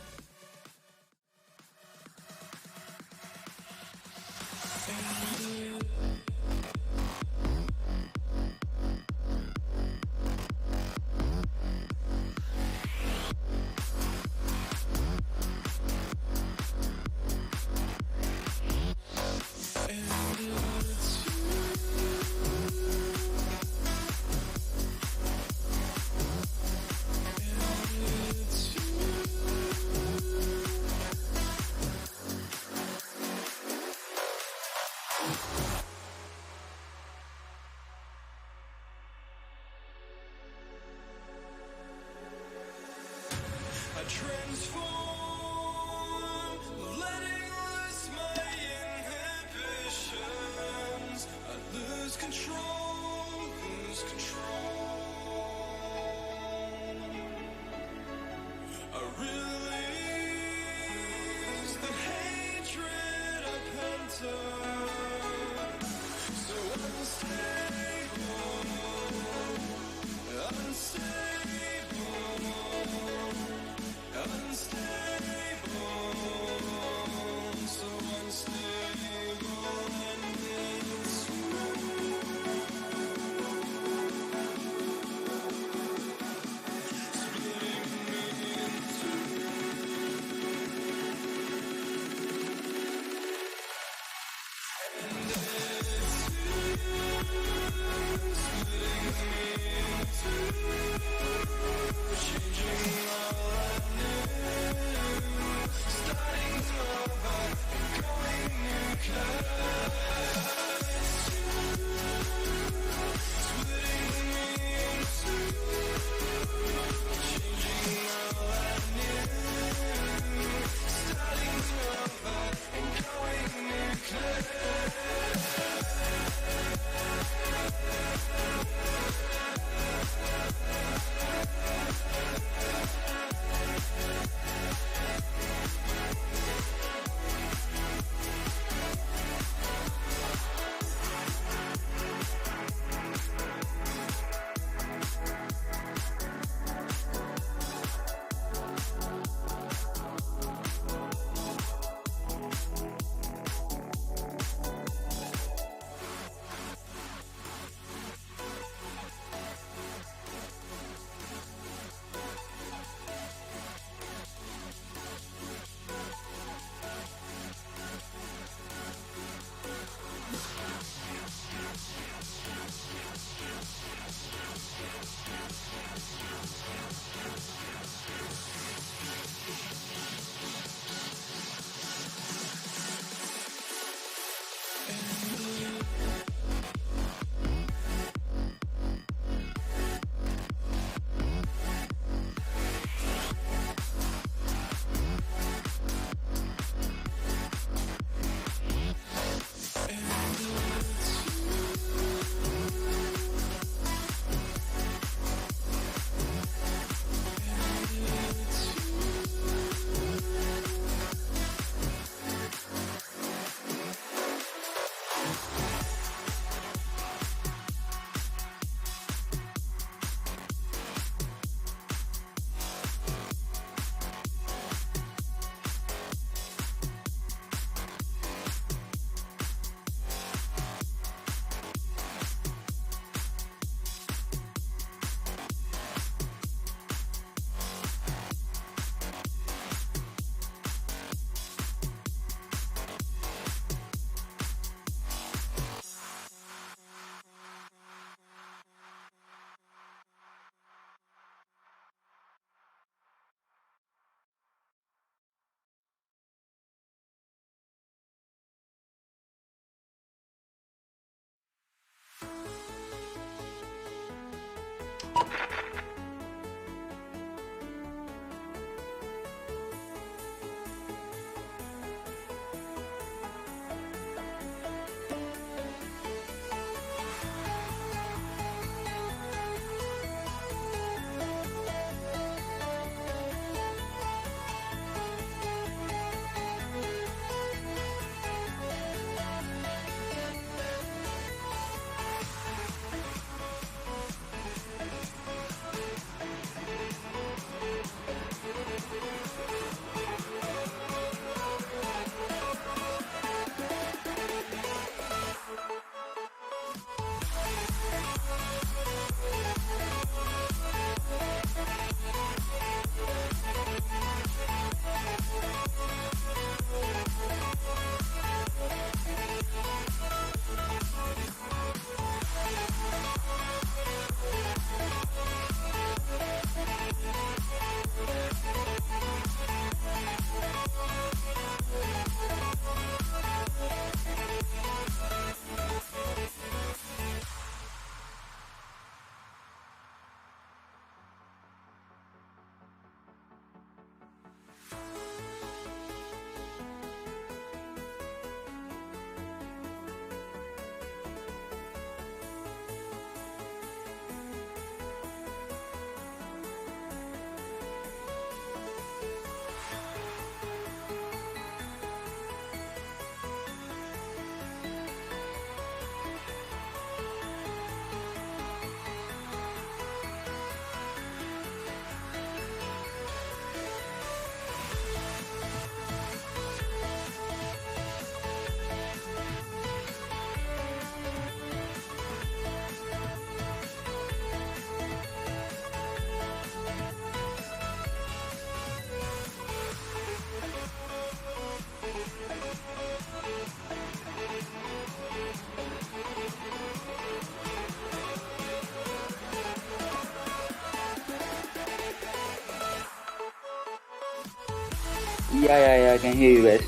Unstable. Yeah, I can hear you guys.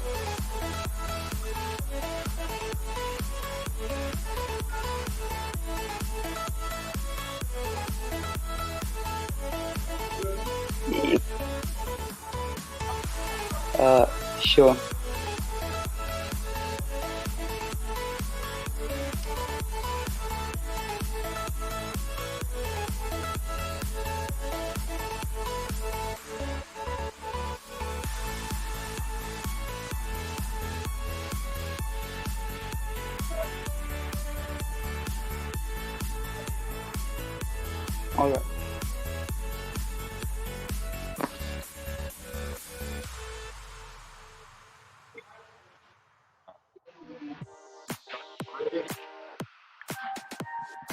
Sure. All right.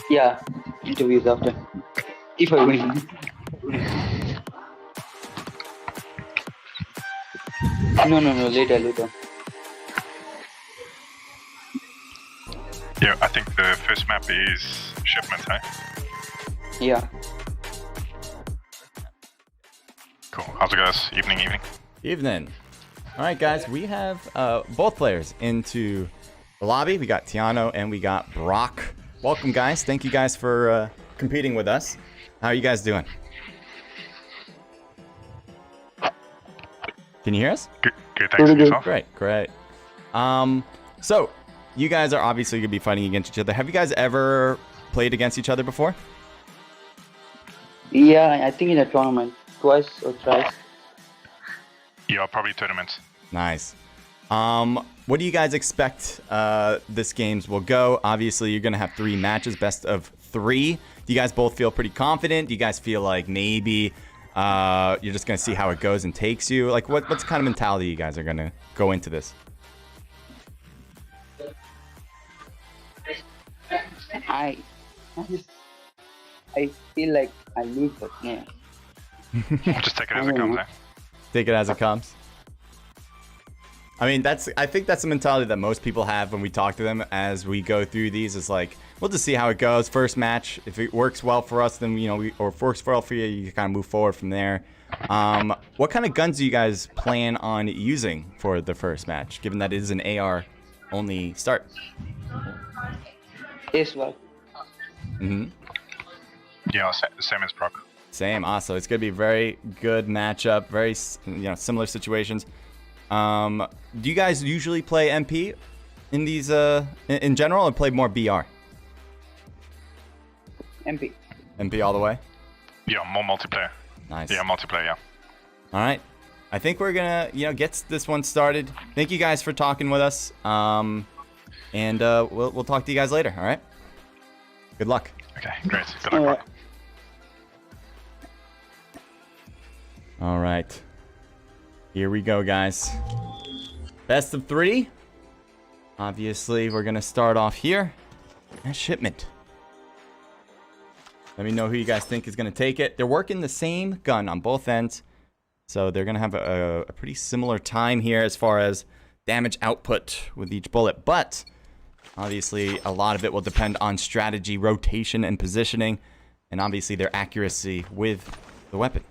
Yeah, interviews after. If I win. No, later. Yeah, I think the first map is shipment, hey? Yeah. Cool. How's it guys? Evening. Evening. All right, guys, we have both players into the lobby. We got TIANO and we got Brock. Welcome, guys. Thank you guys for competing with us. How are you guys doing? Can you hear us? Good thanks to yourself. Great. So you guys are obviously going to be fighting against each other. Have you guys ever played against each other before? Yeah, I think in a tournament, twice or thrice. Yeah, probably tournaments. Nice. What do you guys expect this games will go? Obviously, you're going to have 3 matches, best of 3. Do you guys both feel pretty confident? Do you guys feel like maybe you're just going to see how it goes and takes you? Like, what's kind of mentality you guys are going to go into this? I feel like I lose, but yeah. Just take it as it comes, eh? Take it as it comes. I mean, I think that's the mentality that most people have when we talk to them as we go through these. Is like, we'll just see how it goes. First match, if it works well for us, then or if it works well for you, you kind of move forward from there. What kind of guns do you guys plan on using for the first match, given that it is an AR only start? Yes, well. Yeah, same as Brock. Same. Also, it's gonna be a very good matchup. Very, similar situations. Do you guys usually play MP in these in general, or play more BR? MP. MP all the way. Yeah, more multiplayer. Nice. Yeah, multiplayer. Yeah. All right. I think we're gonna, get this one started. Thank you guys for talking with us. And we'll talk to you guys later. All right. Good luck. Okay, great. Good luck, Brock. All right. Here we go, guys. Best of 3. Obviously, we're gonna start off here at shipment. Let me know who you guys think is gonna take it. They're working the same gun on both ends, so they're gonna have a pretty similar time here as far as damage output with each bullet. But obviously, a lot of it will depend on strategy, rotation, and positioning, and obviously their accuracy with the weapon.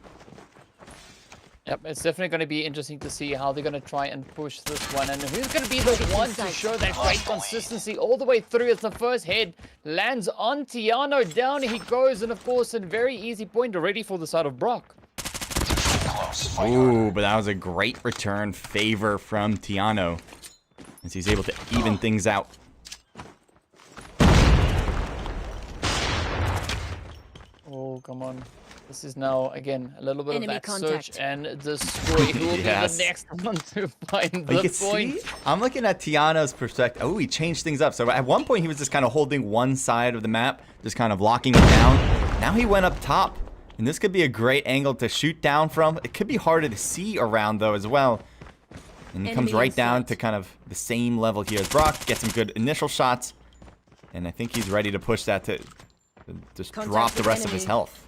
Yep, it's definitely going to be interesting to see how they're going to try and push this one. And who's going to be the one to show that great consistency all the way through as the first head lands on TIANO. Down he goes, and of course, a very easy point already for the side of Brock. Ooh, but that was a great return favor from TIANO, as he's able to even things out. Oh, come on. This is now, again, a little bit Enemy of that contact. search and destroy. Who will Yes. be the next one to find You the can point? see, I'm looking at Tiano's perspective. Oh, he changed things up. So at one point, he was just kind of holding one side of the map, just kind of locking it down. Now he went up top, and this could be a great angle to shoot down from. It could be harder to see around, though, as well. And he comes Enemy right in down sight. to kind of the same level here as Brock. Gets some good initial shots, and I think he's ready to push that to just Contact drop the with rest of his enemy. health.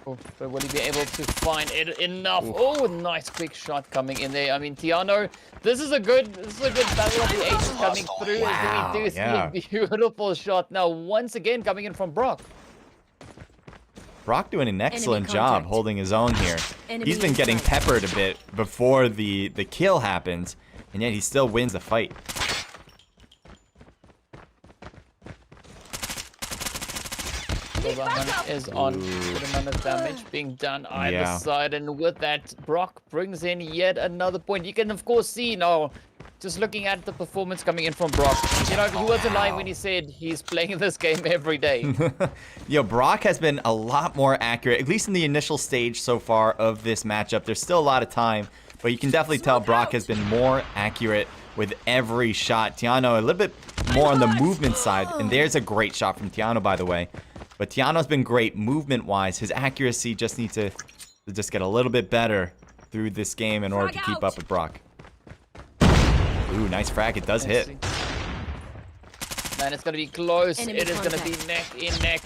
Oh, but will he be able to find it enough? Oh, nice quick shot coming in there. I mean, TIANO, this is a good battle of the aces coming through. Wow, We do see yeah. a beautiful shot now, once again coming in from Brock. Brock doing an excellent Enemy job contact. holding his own here. Enemy He's been in getting sight. peppered a bit before the kill happens, and yet he still wins the fight. So the hunt is on. Good amount of damage being done either Yeah. side, and with that, Brock brings in yet another point. You can of course see now, just looking at the performance coming in from Brock. You know, he wasn't lying when he said he's playing this game every day. Yo, Brock has been a lot more accurate, at least in the initial stage so far of this matchup. There's still a lot of time, but you can definitely tell Brock has been more accurate with every shot. TIANO a little bit more on the movement side, and there's a great shot from TIANO, by the way. But TIANO's been great movement-wise. His accuracy just needs to just get a little bit better through this game in order to keep up with Brock. Ooh, nice frag. It does hit. Man, it's gonna be close. Enemy It is gonna be contact. neck in neck.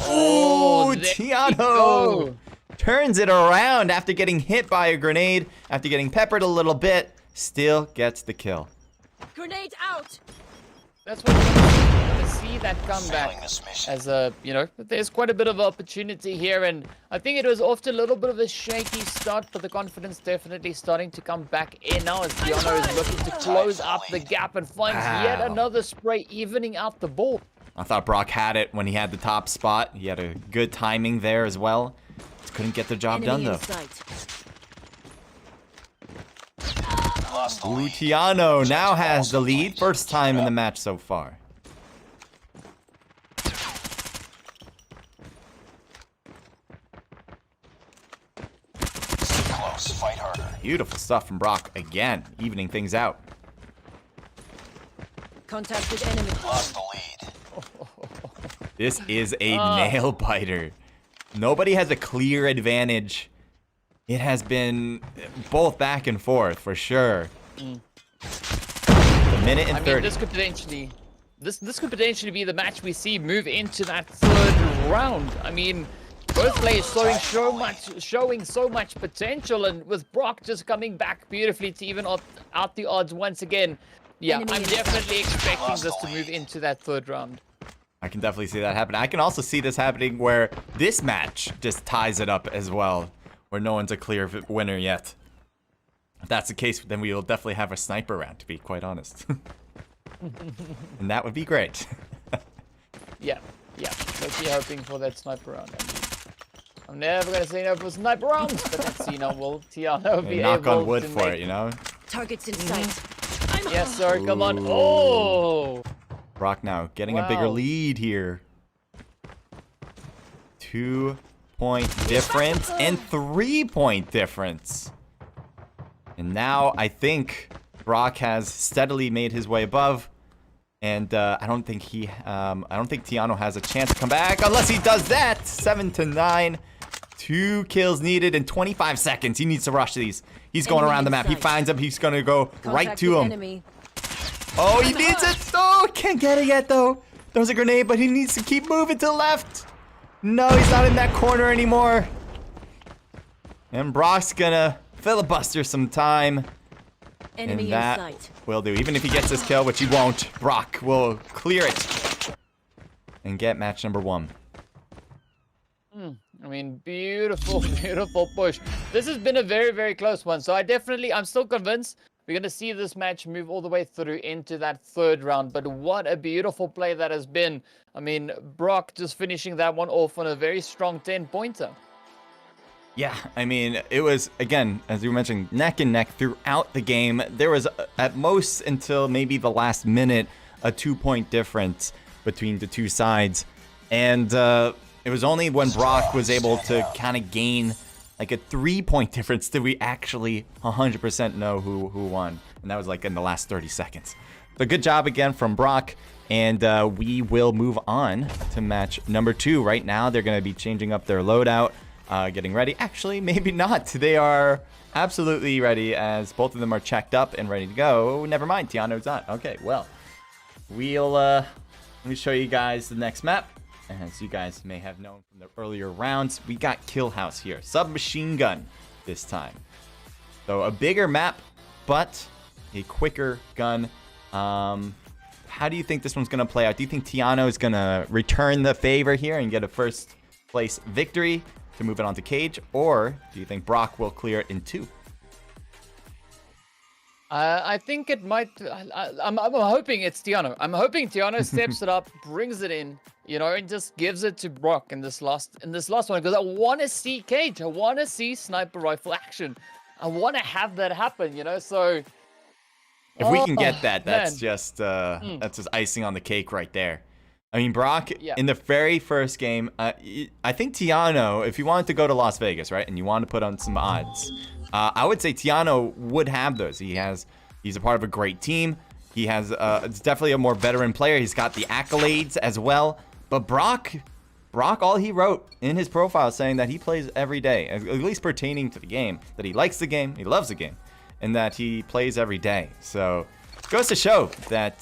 Oh, there we TIANO go. turns it around after getting hit by a grenade, after getting peppered a little bit, still gets the kill. Grenade out. That's what we're gonna see that comeback as a, there's quite a bit of opportunity here, and I think it was off to a little bit of a shaky start, but the confidence definitely starting to come back in now as TIANO is looking to close up the gap and finds yet Wow. another spray, evening out the ball. I thought Brock had it when he had the top spot. He had a good timing there as well. Just couldn't get the job done, Enemy in though. sight. Ooh, TIANO now has the lead. First time in the match so far. Beautiful stuff from Brock again, evening things out. Contact with enemy. This is a nail biter. Nobody has a clear advantage. It has been both back and forth for sure. The minute and I mean, 30. this could potentially, this could potentially be the match we see move into that third round. I mean, both players showing so much potential, and with Brock just coming back beautifully to even out the odds once again. Yeah, Enemy I'm in definitely expecting this to move into that third round. I can definitely see that happen. I can also see this happening where this match just ties it up as well, where no one's a clear winner yet. If that's the case, then we will definitely have a sniper round, to be quite honest. And that would be great. Yeah, Low-key hoping for that sniper round. I'm never gonna say no for sniper rounds, but let's see now. Will TIANO be knock able on wood to for make... it, you know? Targets in sight. Yes, sir. Come on. Ooh. Oh! Brock now getting a bigger Wow. lead here. 2-point difference and 3-point difference. And now I think Brock has steadily made his way above. And I don't think TIANO has a chance to come back unless he does that. 7-9. 2 kills needed in 25 seconds. He needs to rush these. He's going around the map. He finds him. He's going to go right to him. Enemy. Oh, he needs it. Oh, can't get it yet, though. There's a grenade, but he needs to keep moving to the left. No, he's not in that corner anymore. And Brock's going to filibuster some time. Enemy And in that sight. will do. Even if he gets this kill, which he won't, Brock will clear it and get match number 1. I mean, beautiful, beautiful push. This has been a very, very close one. So I'm still convinced we're going to see this match move all the way through into that 3rd round. But what a beautiful play that has been. I mean, Brock just finishing that one off on a very strong 10-pointer. Yeah, I mean, it was, again, as you mentioned, neck and neck throughout the game. There was, at most until maybe the last minute, a 2-point difference between the two sides. And it was only when Brock was able to kind of gain like a 3-point difference did we actually 100% know who won. And that was like in the last 30 seconds. So good job again from Brock. And we will move on to match number 2. Right now, they're going to be changing up their loadout. Getting ready. Actually, maybe not. They are absolutely ready as both of them are checked up and ready to go. Never mind. TIANO's not. Okay, well. Let me show you guys the next map. As you guys may have known from the earlier rounds, we got Kill House here. Submachine gun this time. So a bigger map, but a quicker gun. How do you think this one's going to play out? Do you think TIANO is going to return the favor here and get a first place victory to move it on to Cage? Or do you think Brock will clear it in 2? I think it might. I'm hoping it's TIANO. I'm hoping TIANO steps it up, brings it in, you know, and just gives it to Brock in this last one, because I want to see Cage. I want to see sniper rifle action. I want to have that happen, you know. So if we can get that, that's man. just that's just icing on the cake right there. I mean, Brock, Yeah. in the very first game, I think TIANO, if you wanted to go to Las Vegas, right, and you wanted to put on some odds, I would say TIANO would have those. He's a part of a great team. He has, it's definitely a more veteran player. He's got the accolades as well. But Brock, all he wrote in his profile saying that he plays every day, at least pertaining to the game, that he likes the game, he loves the game, and that he plays every day. So it goes to show that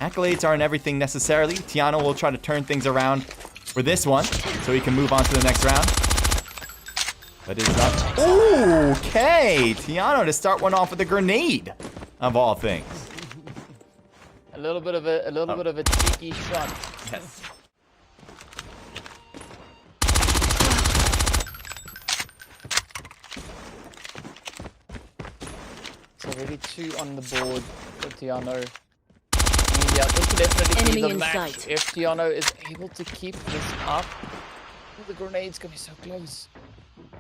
accolades aren't everything necessarily. TIANO will try to turn things around for this one so he can move on to the next round. That is not. Okay, TIANO to start one off with a grenade, of all things. a little bit of a cheeky shot. Yes. So already 2 on the board for TIANO. I mean, yeah, this could definitely Enemy be the in match sight. if TIANO is able to keep this up. Oh, the grenade's gonna be so close.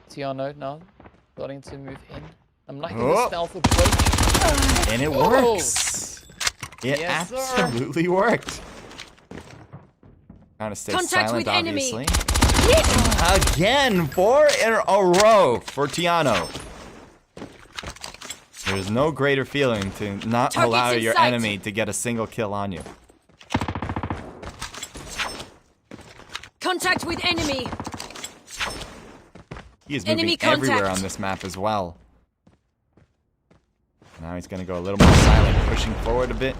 TIANO now starting to move in. I'm liking the stealth approach. And it Oh. works. It Yes, sir. absolutely worked. Trying to stay Contact silent, with enemy. obviously. Again, 4 in a row for TIANO. There's no greater feeling to not Targets allow in your sight. enemy to get a single kill on you. Contact with enemy. He is Enemy moving everywhere contact. on this map as well. Now he's going to go a little more silent, pushing forward a bit.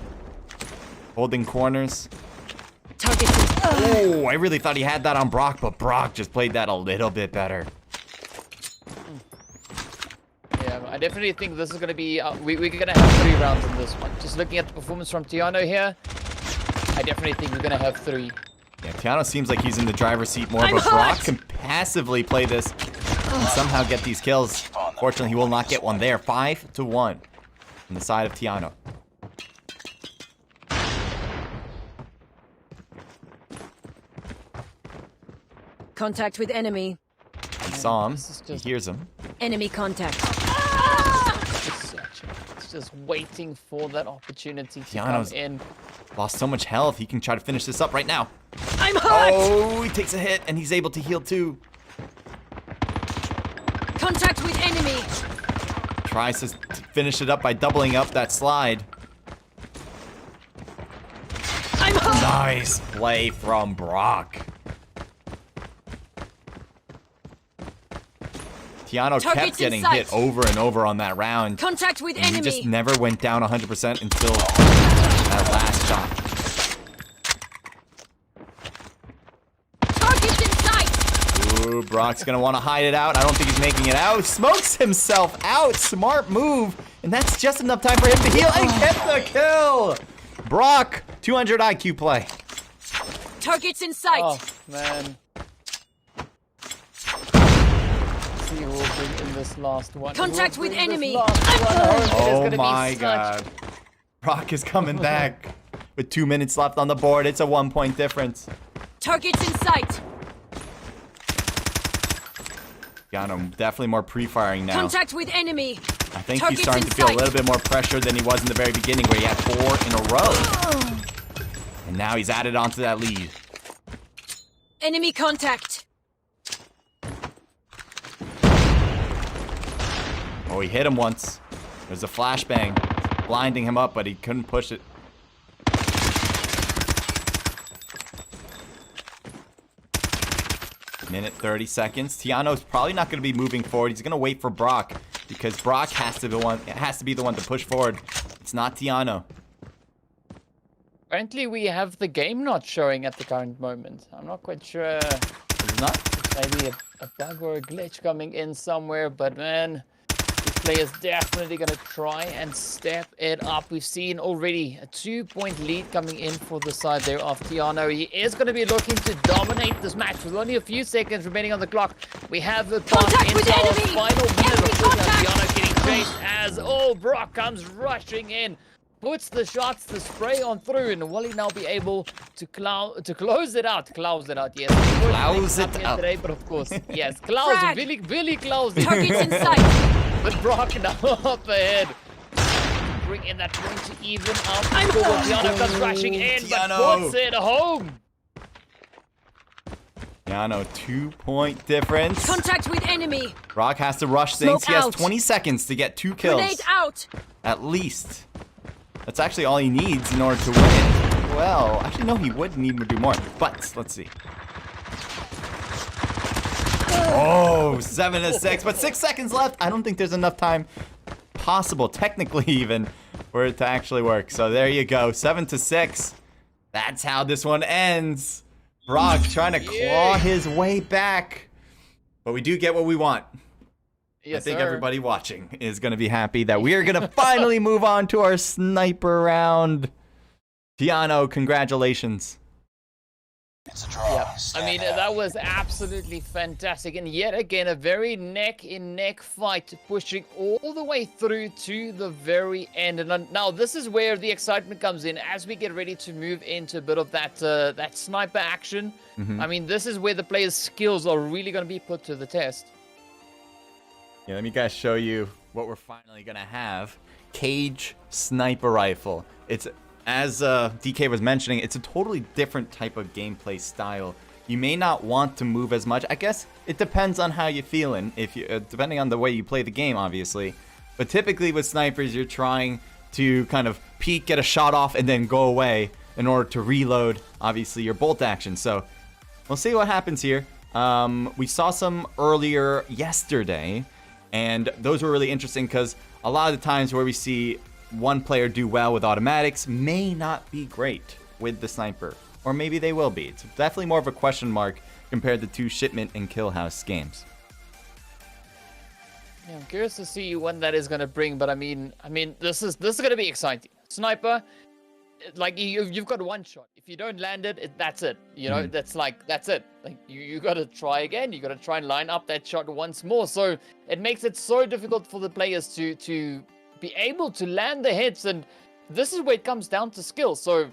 Holding corners. Targets in Oh, I really thought he had that on Brock, but Brock just played that a little bit better. Yeah, I definitely think this is going to be... we're going to have 3 rounds in this one. Just looking at the performance from TIANO here, I definitely think we're going to have 3. Yeah, TIANO seems like he's in the driver's seat more, I'm but Brock hot. can passively play this and somehow get these kills. Fortunately, he will not get one there. 5-1 on the side of TIANO. Contact with enemy. He saw him. This is He just- hears him. Enemy contact. It's just waiting for that opportunity to TIANO's come in. lost so much health. He can try to finish this up right now. I'm hurt! Oh, he takes a hit, and he's able to heal too. Contact with enemy. Tries to finish it up by doubling up that slide. I'm hurt! Nice play from Brock. TIANO kept Targets in getting sight. hit over and over on that round. Contact with And he just enemy. never went down 100% until that last shot. Targets in sight. Ooh, Brock's gonna want to hide it out. I don't think he's making it out. Smokes himself out. Smart move. And that's just enough time for him to heal and get the kill. Brock, 200 IQ play. Targets in sight. Oh, man. See who will bring in this last one. Who will Contact with bring this enemy. last one home? It is Oh gonna be my such- god. Brock is coming back. With 2 minutes left on the board, it's a 1-point difference. Targets in sight. TIANO definitely more pre-firing now. Contact with enemy. I think he's Targets starting in to feel a sight. little bit more pressure than he was in the very beginning where he had 4 in a row. And now he's added onto that lead. Enemy contact. Oh, he hit him once. There's a flashbang blinding him up, but he couldn't push it. Minute 30 seconds. TIANO's probably not going to be moving forward. He's going to wait for Brock because Brock has to be the one to push forward. It's not TIANO. Apparently, we have the game not showing at the current moment. I'm not quite sure. It's not. Maybe a bug or a glitch coming in somewhere, but man, this player's definitely gonna try and step it up. We've seen already a 2-point lead coming in for the side there of TIANO. He is gonna be looking to dominate this match with only a few seconds remaining on the clock. We have the pass Contact with into our enemy! final minute. Enemy Of course, contact! TIANO getting chased as Brock comes rushing in. Puts the shots, the spray on through, and will he now be able to close it out? Close it out, yes. Close it Here out. today, but of course, yes. Close, Frag. Billy close it. Targets in sight. But Brock now up ahead. Bring in that point to even up. I'm Score. home. TIANO comes rushing in, but TIANO. puts it home. TIANO, 2-point difference. Contact with enemy. Brock has to rush things. Smoke He has out. 20 seconds to get 2 kills. Grenade out. At least. That's actually all he needs in order to win it. Well, actually, no, he would need to do more. But, let's see. Oh, 7-6, but 6 seconds left. I don't think there's enough time possible, technically even, for it to actually work. So there you go, 7-6. That's how this one ends. Brock trying to claw his way back. But we do get what we want. Yes, I think sir. everybody watching is going to be happy that we are going to finally move on to our sniper round. TIANO, congratulations. I mean, that was absolutely fantastic. And yet again, a very neck-in-neck fight, pushing all the way through to the very end. And now this is where the excitement comes in as we get ready to move into a bit of that sniper action. I mean, this is where the players' skills are really going to be put to the test. Yeah, let me guys show you what we're finally going to have. Cage sniper rifle. It's, as DK was mentioning, it's a totally different type of gameplay style. You may not want to move as much. I guess it depends on how you're feeling, if you, depending on the way you play the game, obviously. But typically with snipers, you're trying to kind of peek, get a shot off, and then go away in order to reload, obviously, your bolt action. So we'll see what happens here. We saw some earlier yesterday, and those were really interesting because a lot of the times where we see one player do well with automatics may not be great with the sniper. Or maybe they will be. It's definitely more of a question mark compared to 2 Shipment and Kill House games. Yeah, I'm curious to see when that is going to bring, but I mean, this is going to be exciting. Sniper, like you've got one shot. If you don't land it, that's it. You know, that's it. Like you got to try again. You got to try and line up that shot once more. So it makes it so difficult for the players to be able to land the hits, and this is where it comes down to skill. So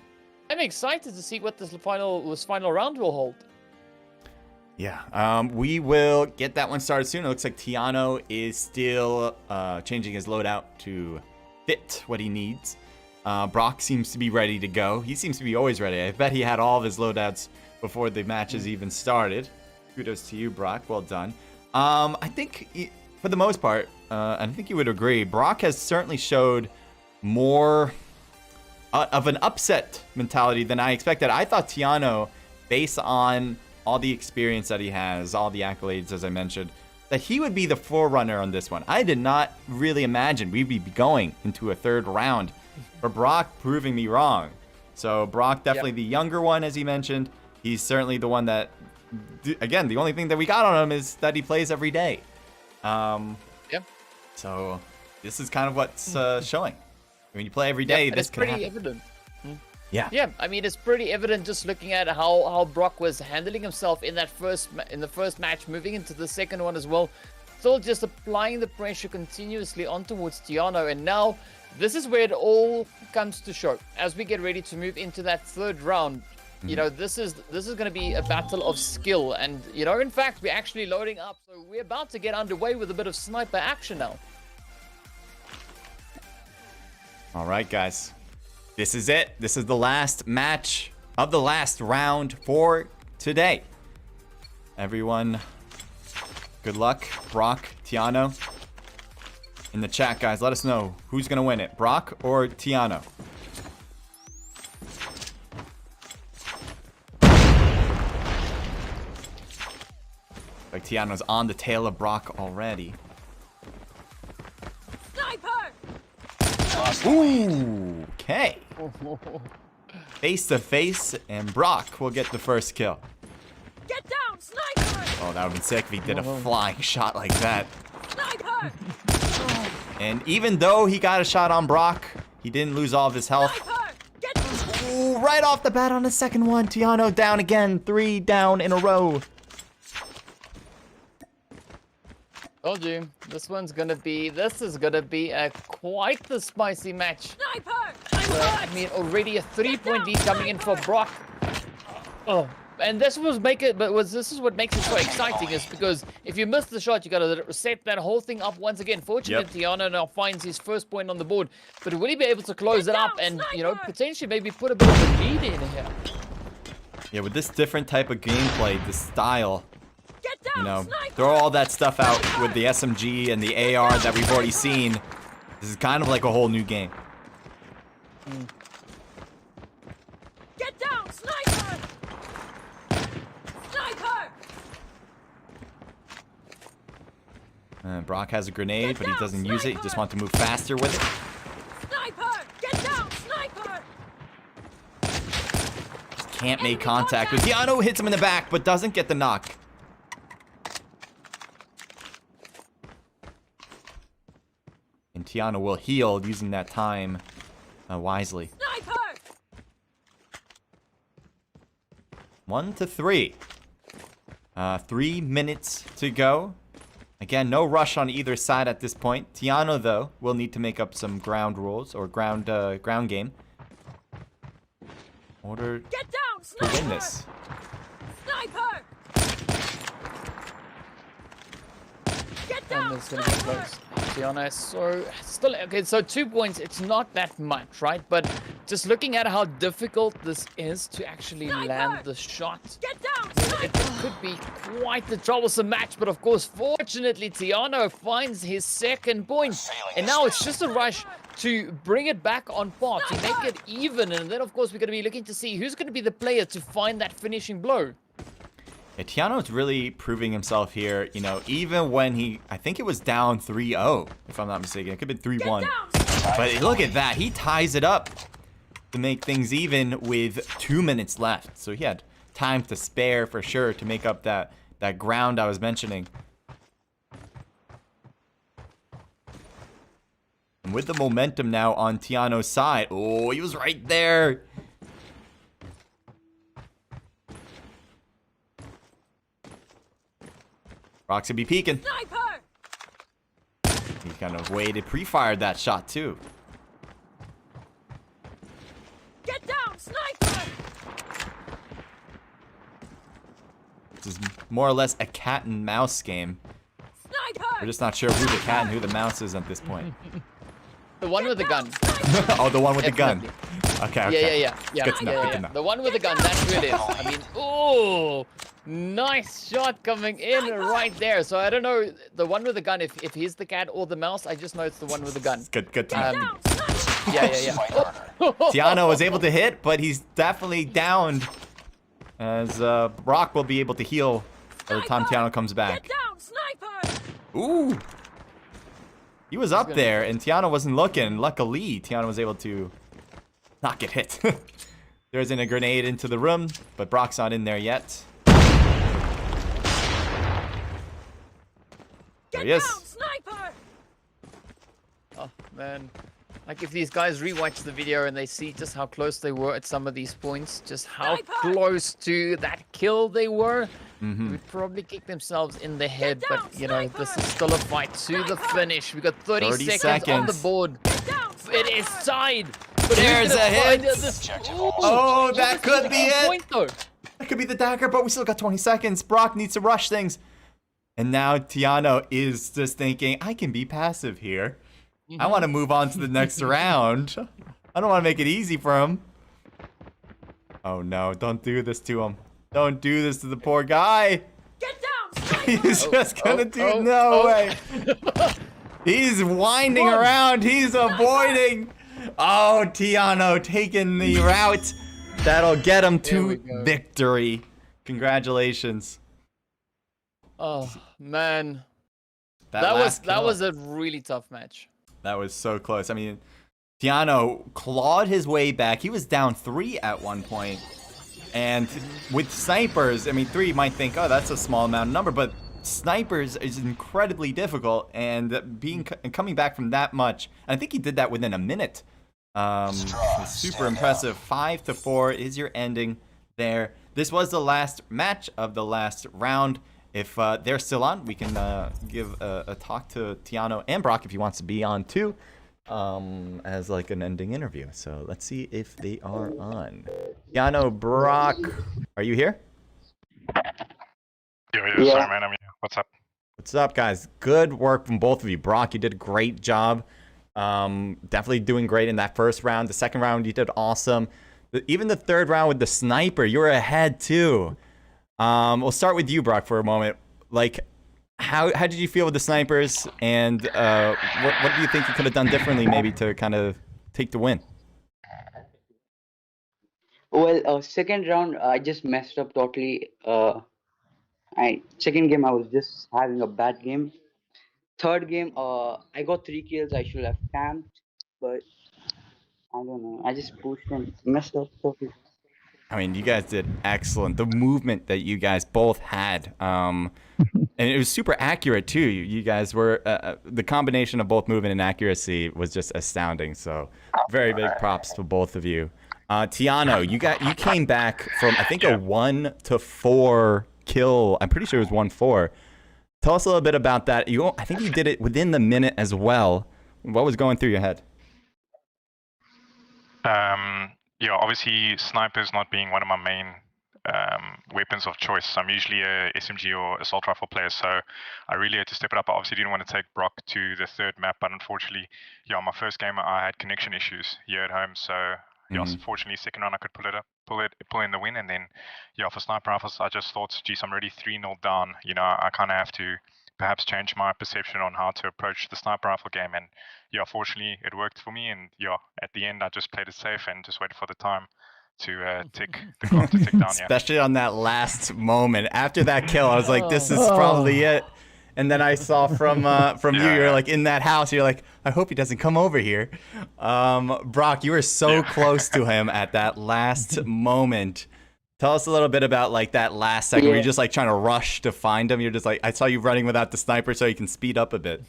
I'm excited to see what this final round will hold. Yeah, we will get that one started soon. It looks like TIANO is still changing his loadout to fit what he needs. Brock seems to be ready to go. He seems to be always ready. I bet he had all of his loadouts before the matches even started. Kudos to you, Brock. Well done. I think, for the most part, and I think you would agree, Brock has certainly showed more of an upset mentality than I expected. I thought TIANO, based on all the experience that he has, all the accolades, as I mentioned, that he would be the forerunner on this one. I did not really imagine we'd be going into a third round, for Brock proving me wrong. So Brock, definitely the younger one, as he mentioned. He's certainly the one that, again, the only thing that we got on him is that he plays every day. So this is kind of what's showing. When you play every day, this it's can pretty happen. evident. Yeah. I mean, it's pretty evident just looking at how Brock was handling himself in that the first match, moving into the second one as well. Still just applying the pressure continuously on towards TIANO, and now this is where it all comes to show. As we get ready to move into that third round, you know, this is going to be a battle of skill, and you know, in fact, we're actually loading up, so we're about to get underway with a bit of sniper action now. All right, guys. This is it. This is the last match of the last round for today. Everyone, good luck. Brock, TIANO. In the chat, guys, let us know who's going to win it, Brock or TIANO. Like TIANO's on the tail of Brock already. Sniper! Ooh, okay. Face to face, and Brock will get the first kill. Get down, sniper! Oh, that would be sick if he did a flying shot like that. Sniper! And even though he got a shot on Brock, he didn't lose all of his health. Sniper! Get Ooh, right off the bat on the second one, TIANO down again. 3 down in a row. Told you, this is gonna be quite the spicy match. Sniper! I'm hurt! I mean, already a 3-point lead coming in for Brock. Oh, and this is what makes it so exciting, is because if you miss the shot, you gotta set that whole thing up once again. Fortunately, TIANO now finds his first point on the board, but will he be able to close it up and, you know, potentially maybe put a bit of a lead in here? Yeah, with this different type of gameplay, this style, Get down, you know, sniper! throw all that stuff out with the SMG and the AR that we've already seen. This is kind of like a whole new game. Get down, sniper! Sniper! Brock has a grenade, but he doesn't use it. He just wants to move faster with it. Sniper! Get down, sniper! Can't make contact with TIANO. Hits him in the back, but doesn't get the knock. And TIANO will heal using that time wisely. Sniper! 1-3. 3 minutes to go. Again, no rush on either side at this point. TIANO, though, will need to make up some ground rules or ground game in order Get down, to sniper! win this. Sniper! Get And down, it's gonna be sniper! close. TIANO, so still okay. So 2 points. It's not that much, right? But just looking at how difficult this is to actually land the shot, Get down, it sniper! could be quite the troublesome match. But of course, fortunately, TIANO finds his second point, and now it's just a rush to bring it back on par, to make it even. And then, of course, we're going to be looking to see who's going to be the player to find that finishing blow. Yeah, TIANO's really proving himself here, you know, even when I think it was down 3-0, if I'm not mistaken. It could have been 3-1. But look at that. He ties it up to make things even with 2 minutes left. So he had time to spare for sure to make up that ground I was mentioning. And with the momentum now on TIANO's side. Oh, he was right there. Brock's gonna be peeking. Sniper! He kind of waited, pre-fired that shot too. Get down, sniper! This is more or less a cat and mouse game. Sniper! We're just not sure who the cat and who the mouse is at this point. The one with the gun. Oh, the one with the gun. Definitely. Okay, okay. Yeah. Good to know, good to yeah. know. The one with the gun, that's who it is. I mean, oh, nice shot coming in right there. So I don't know, the one with the gun, if he's the cat or the mouse, I just know it's the one with the gun. Good to know. Down! Sniper! Yeah. TIANO was able to hit, but he's definitely downed. As Brock will be able to heal by the time TIANO comes back. Get down! Sniper! Ooh! He was up there, and TIANO wasn't looking. Luckily, TIANO was able to not get hit. There's a grenade into the room, but Brock's not in there yet. There he is. Down! Sniper! Oh, man. Like, if these guys rewatch the video and they see just how close they were at some of these points, just how close to that kill they were, would probably kick themselves in the head. Get down, But, you know, this is sniper! still a fight to the finish. We got 30 30 seconds on the seconds. board. Get down! It is Sniper! tied. But There's who's gonna a hit. find this- Ooh, Oh, that this could is be on it. Point, though. That could be the dagger, but we still got 20 seconds. Brock needs to rush things. And now TIANO is just thinking, I can be passive here. I want to move on to the next round. I don't want to make it easy for him. Oh no, don't do this to him. Don't do this to the poor guy. Get down! Sniper! He's just gonna do no way. He's winding around. He's avoiding. Oh, TIANO taking the route that'll get him There we to go. victory. Congratulations. Oh, man. That That last kill. was a really tough match. That was so close. I mean, TIANO clawed his way back. He was down 3 at one point. And with snipers, I mean, 3 you might think, oh, that's a small amount of number, but snipers is incredibly difficult. And coming back from that much, and I think he did that within a minute. Super impressive. 5-4 is your ending there. This was the last match of the last round. If they're still on, we can give a talk to TIANO and Brock if he wants to be on too, as like an ending interview. So let's see if they are on. TIANO, Brock, are you here? Yeah. Sorry, man. I'm here. What's up? What's up, guys? Good work from both of you. Brock, you did a great job. Definitely doing great in that first round. The second round, you did awesome. Even the third round with the sniper, you were ahead too. We'll start with you, Brock, for a moment. Like, how did you feel with the snipers, and what do you think you could have done differently, maybe, to kind of take the win? Well, second round, I just messed up totally. Second game, I was just having a bad game. Third game, I got 3 kills. I should have camped, but I don't know. I just pushed and messed up totally. I mean, you guys did excellent. The movement that you guys both had, and it was super accurate too. You guys were the combination of both movement and accuracy was just astounding. So, very big props to both of you. TIANO, you came back from I think a 1-4 kill. I'm pretty sure it was 1-4. Tell us a little bit about that. I think you did it within the minute as well. What was going through your head? Yeah, obviously snipers not being one of my main weapons of choice. I'm usually a SMG or assault rifle player, so I really had to step it up. I obviously didn't want to take Brock to the third map, but unfortunately, yeah, my first game I had connection issues here at home, so yeah, fortunately second round I could pull in the win, and then yeah, for sniper rifles I just thought, geez, I'm already 3-0 down. You know, I kind of have to perhaps change my perception on how to approach the sniper rifle game, and yeah, fortunately it worked for me, and yeah, at the end I just played it safe and just waited for the time to tick the clock to tick down. Yeah. Especially on that last moment after that kill, I was like, this is probably it. And then I saw from you, you're like in that house. You're like, I hope he doesn't come over here. Brock, you were so close to him at that last moment. Tell us a little bit about like that last second where you're just like trying to rush to find him. You're just like, I saw you running without the sniper so you can speed up a bit.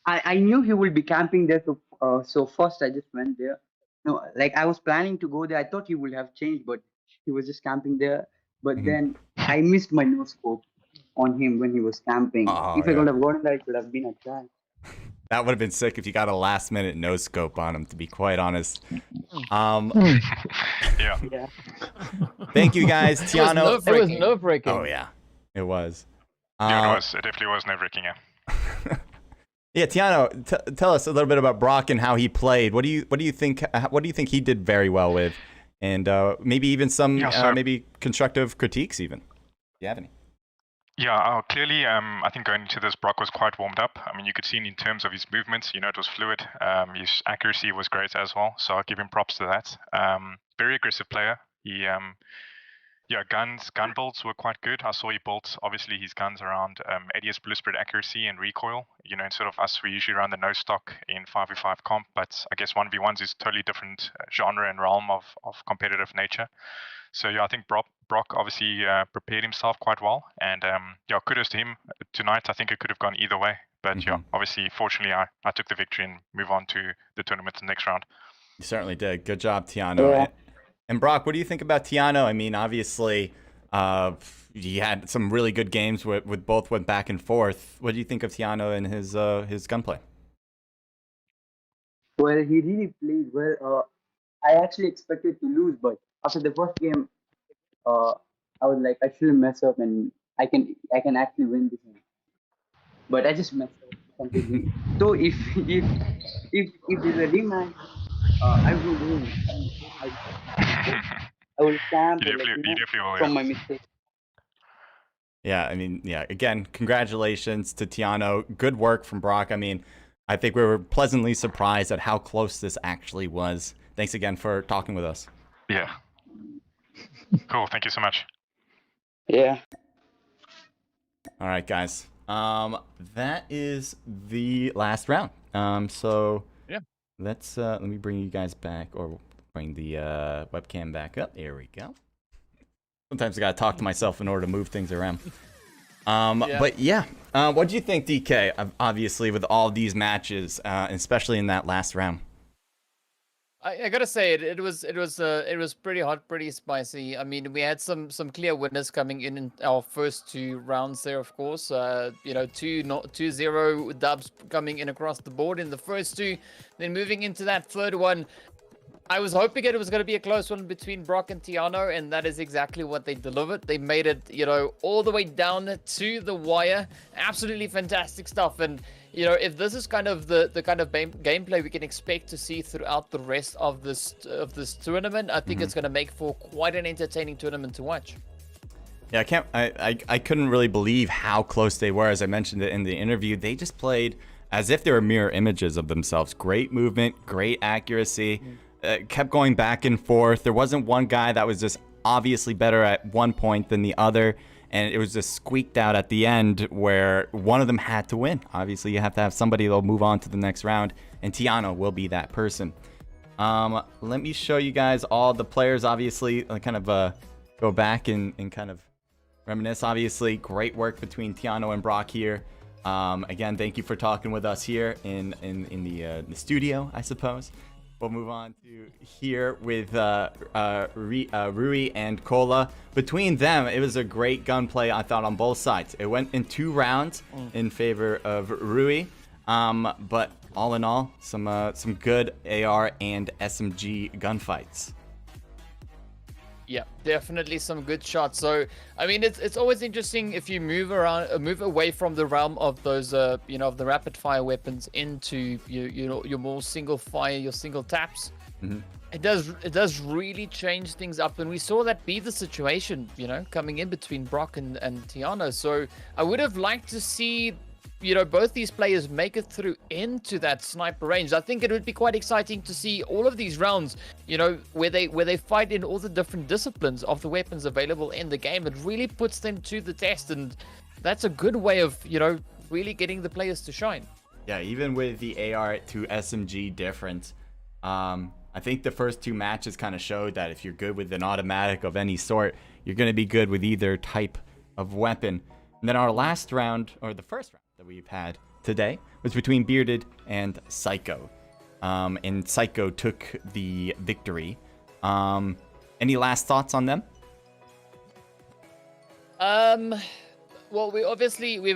I knew he would be camping there, so first I just went there. No, like I was planning to go there. I thought he would have changed, but he was just camping there. But then I missed my no scope on him when he was camping. If I could have gotten that, it would have been a try. That would have been sick if you got a last minute no scope on him, to be quite honest. Yeah. Yeah. Thank you guys, Tiano. It was nerve-wracking. Oh yeah, it was. Yeah, it was. It definitely was nerve-wracking. Yeah. Yeah, Tiano, tell us a little bit about Brock and how he played. What do you think he did very well with, and maybe even some maybe constructive critiques even. Do you have any? Yeah, clearly, I think going into this, Brock was quite warmed up. I mean, you could see in terms of his movements, you know, it was fluid. His accuracy was great as well, so I'll give him props to that. Very aggressive player. He, gun builds were quite good. I saw he built, obviously, his guns around ADS blue spread accuracy and recoil. You know, instead of us, we usually run the no stock in 5v5 comp, but I guess 1v1s is totally different genre and realm of competitive nature. So yeah, I think Brock obviously prepared himself quite well, and kudos to him tonight. I think it could have gone either way, but yeah, obviously, fortunately, I took the victory and move on to the tournament the next round. You certainly did. Good job, Tiano. Yeah. And Brock, what do you think about Tiano? I mean, obviously, he had some really good games with both went back and forth. What do you think of Tiano and his gunplay? Well, he really played well. I actually expected to lose, but after the first game, I was like, I shouldn't mess up, and I can actually win this game. But I just messed up completely. So if there's a rematch, I will win. I will camp You definitely will, from yeah. my mistake. Yeah, I mean, yeah, again, congratulations to Tiano. Good work from Brock. I mean, I think we were pleasantly surprised at how close this actually was. Thanks again for talking with us. Yeah. Cool. Thank you so much. Yeah. All right, guys. That is the last round. So Yeah. let's let me bring you guys back, or bring the webcam back up. There we go. Sometimes I gotta talk to myself in order to move things around. But yeah, what do you think, DK? Obviously, with all these matches, especially in that last round. I gotta say it was pretty hot, pretty spicy. I mean, we had some clear winners coming in our first two rounds there, of course. 2-0 dubs coming in across the board in the first two. Then moving into that third one, I was hoping it was going to be a close one between Brock and Tiano, and that is exactly what they delivered. They made it, all the way down to the wire. Absolutely fantastic stuff. And if this is kind of the kind of gameplay we can expect to see throughout the rest of this tournament, I think it's going to make for quite an entertaining tournament to watch. Yeah, I couldn't really believe how close they were. As I mentioned it in the interview, they just played as if they were mirror images of themselves. Great movement, great accuracy. Kept going back and forth. There wasn't one guy that was just obviously better at one point than the other, and it was just squeaked out at the end where one of them had to win. Obviously, you have to have somebody that'll move on to the next round, and Tiano will be that person. Let me show you guys all the players. Obviously, kind of go back and kind of reminisce. Obviously, great work between Tiano and Brock here. Again, thank you for talking with us here in the studio, I suppose. We'll move on to here with RUYI and KOLA. Between them, it was a great gunplay, I thought, on both sides. It went in 2 rounds in favor of RUYI, but all in all, some good AR and SMG gunfights. Yeah, definitely some good shots. So, I mean, it's always interesting if you move away from the realm of those, of the rapid fire weapons into your more single fire, your single taps. It does really change things up, and we saw that be the situation, coming in between Brock and Tiano. So, I would have liked to see both these players make it through into that sniper range. I think it would be quite exciting to see all of these rounds, where they fight in all the different disciplines of the weapons available in the game. It really puts them to the test, and that's a good way of, really getting the players to shine. Yeah, even with the AR to SMG difference, I think the first 2 matches kind of showed that if you're good with an automatic of any sort, you're going to be good with either type of weapon. And then our last round, or the first round that we've had today, was between Bearded and Psycho. And Psycho took the victory. Any last thoughts on them? Well, we've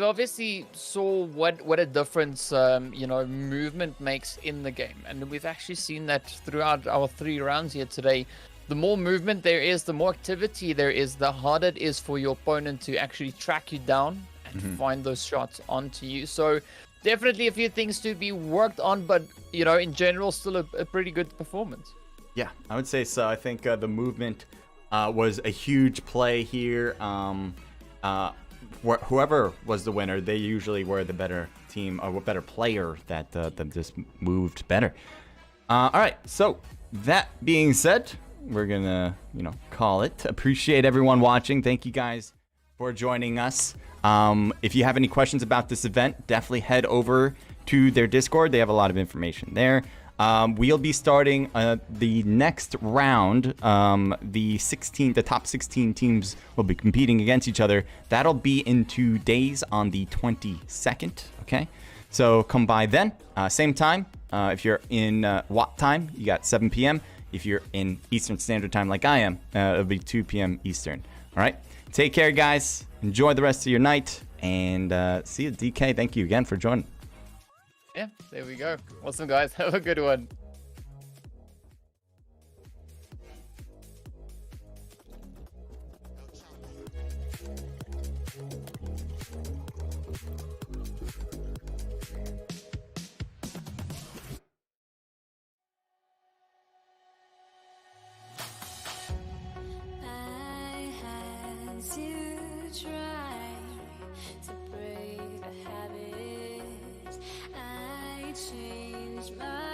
obviously saw what a difference movement makes in the game, and we've actually seen that throughout our 3 rounds here today. The more movement there is, the more activity there is, the harder it is for your opponent to actually track you down and find those shots onto you. So definitely a few things to be worked on, but in general, still a pretty good performance. Yeah, I would say so. I think the movement was a huge play here. Whoever was the winner, they usually were the better team or better player that just moved better. All right, so that being said, we're gonna call it. Appreciate everyone watching. Thank you guys for joining us. If you have any questions about this event, definitely head over to their Discord. They have a lot of information there. We'll be starting the next round. The top 16 teams will be competing against each other. That'll be in 2 days on the 22nd. Okay, so come by then. Same time. If you're in Watt time, you got 7 p.m. If you're in Eastern Standard Time like I am, it'll be 2 p.m. Eastern. All right, take care, guys. Enjoy the rest of your night, and see you, DK. Thank you again for joining. Yeah, there we go. Awesome, guys. Have a good one. I had to try to break the habit. I changed my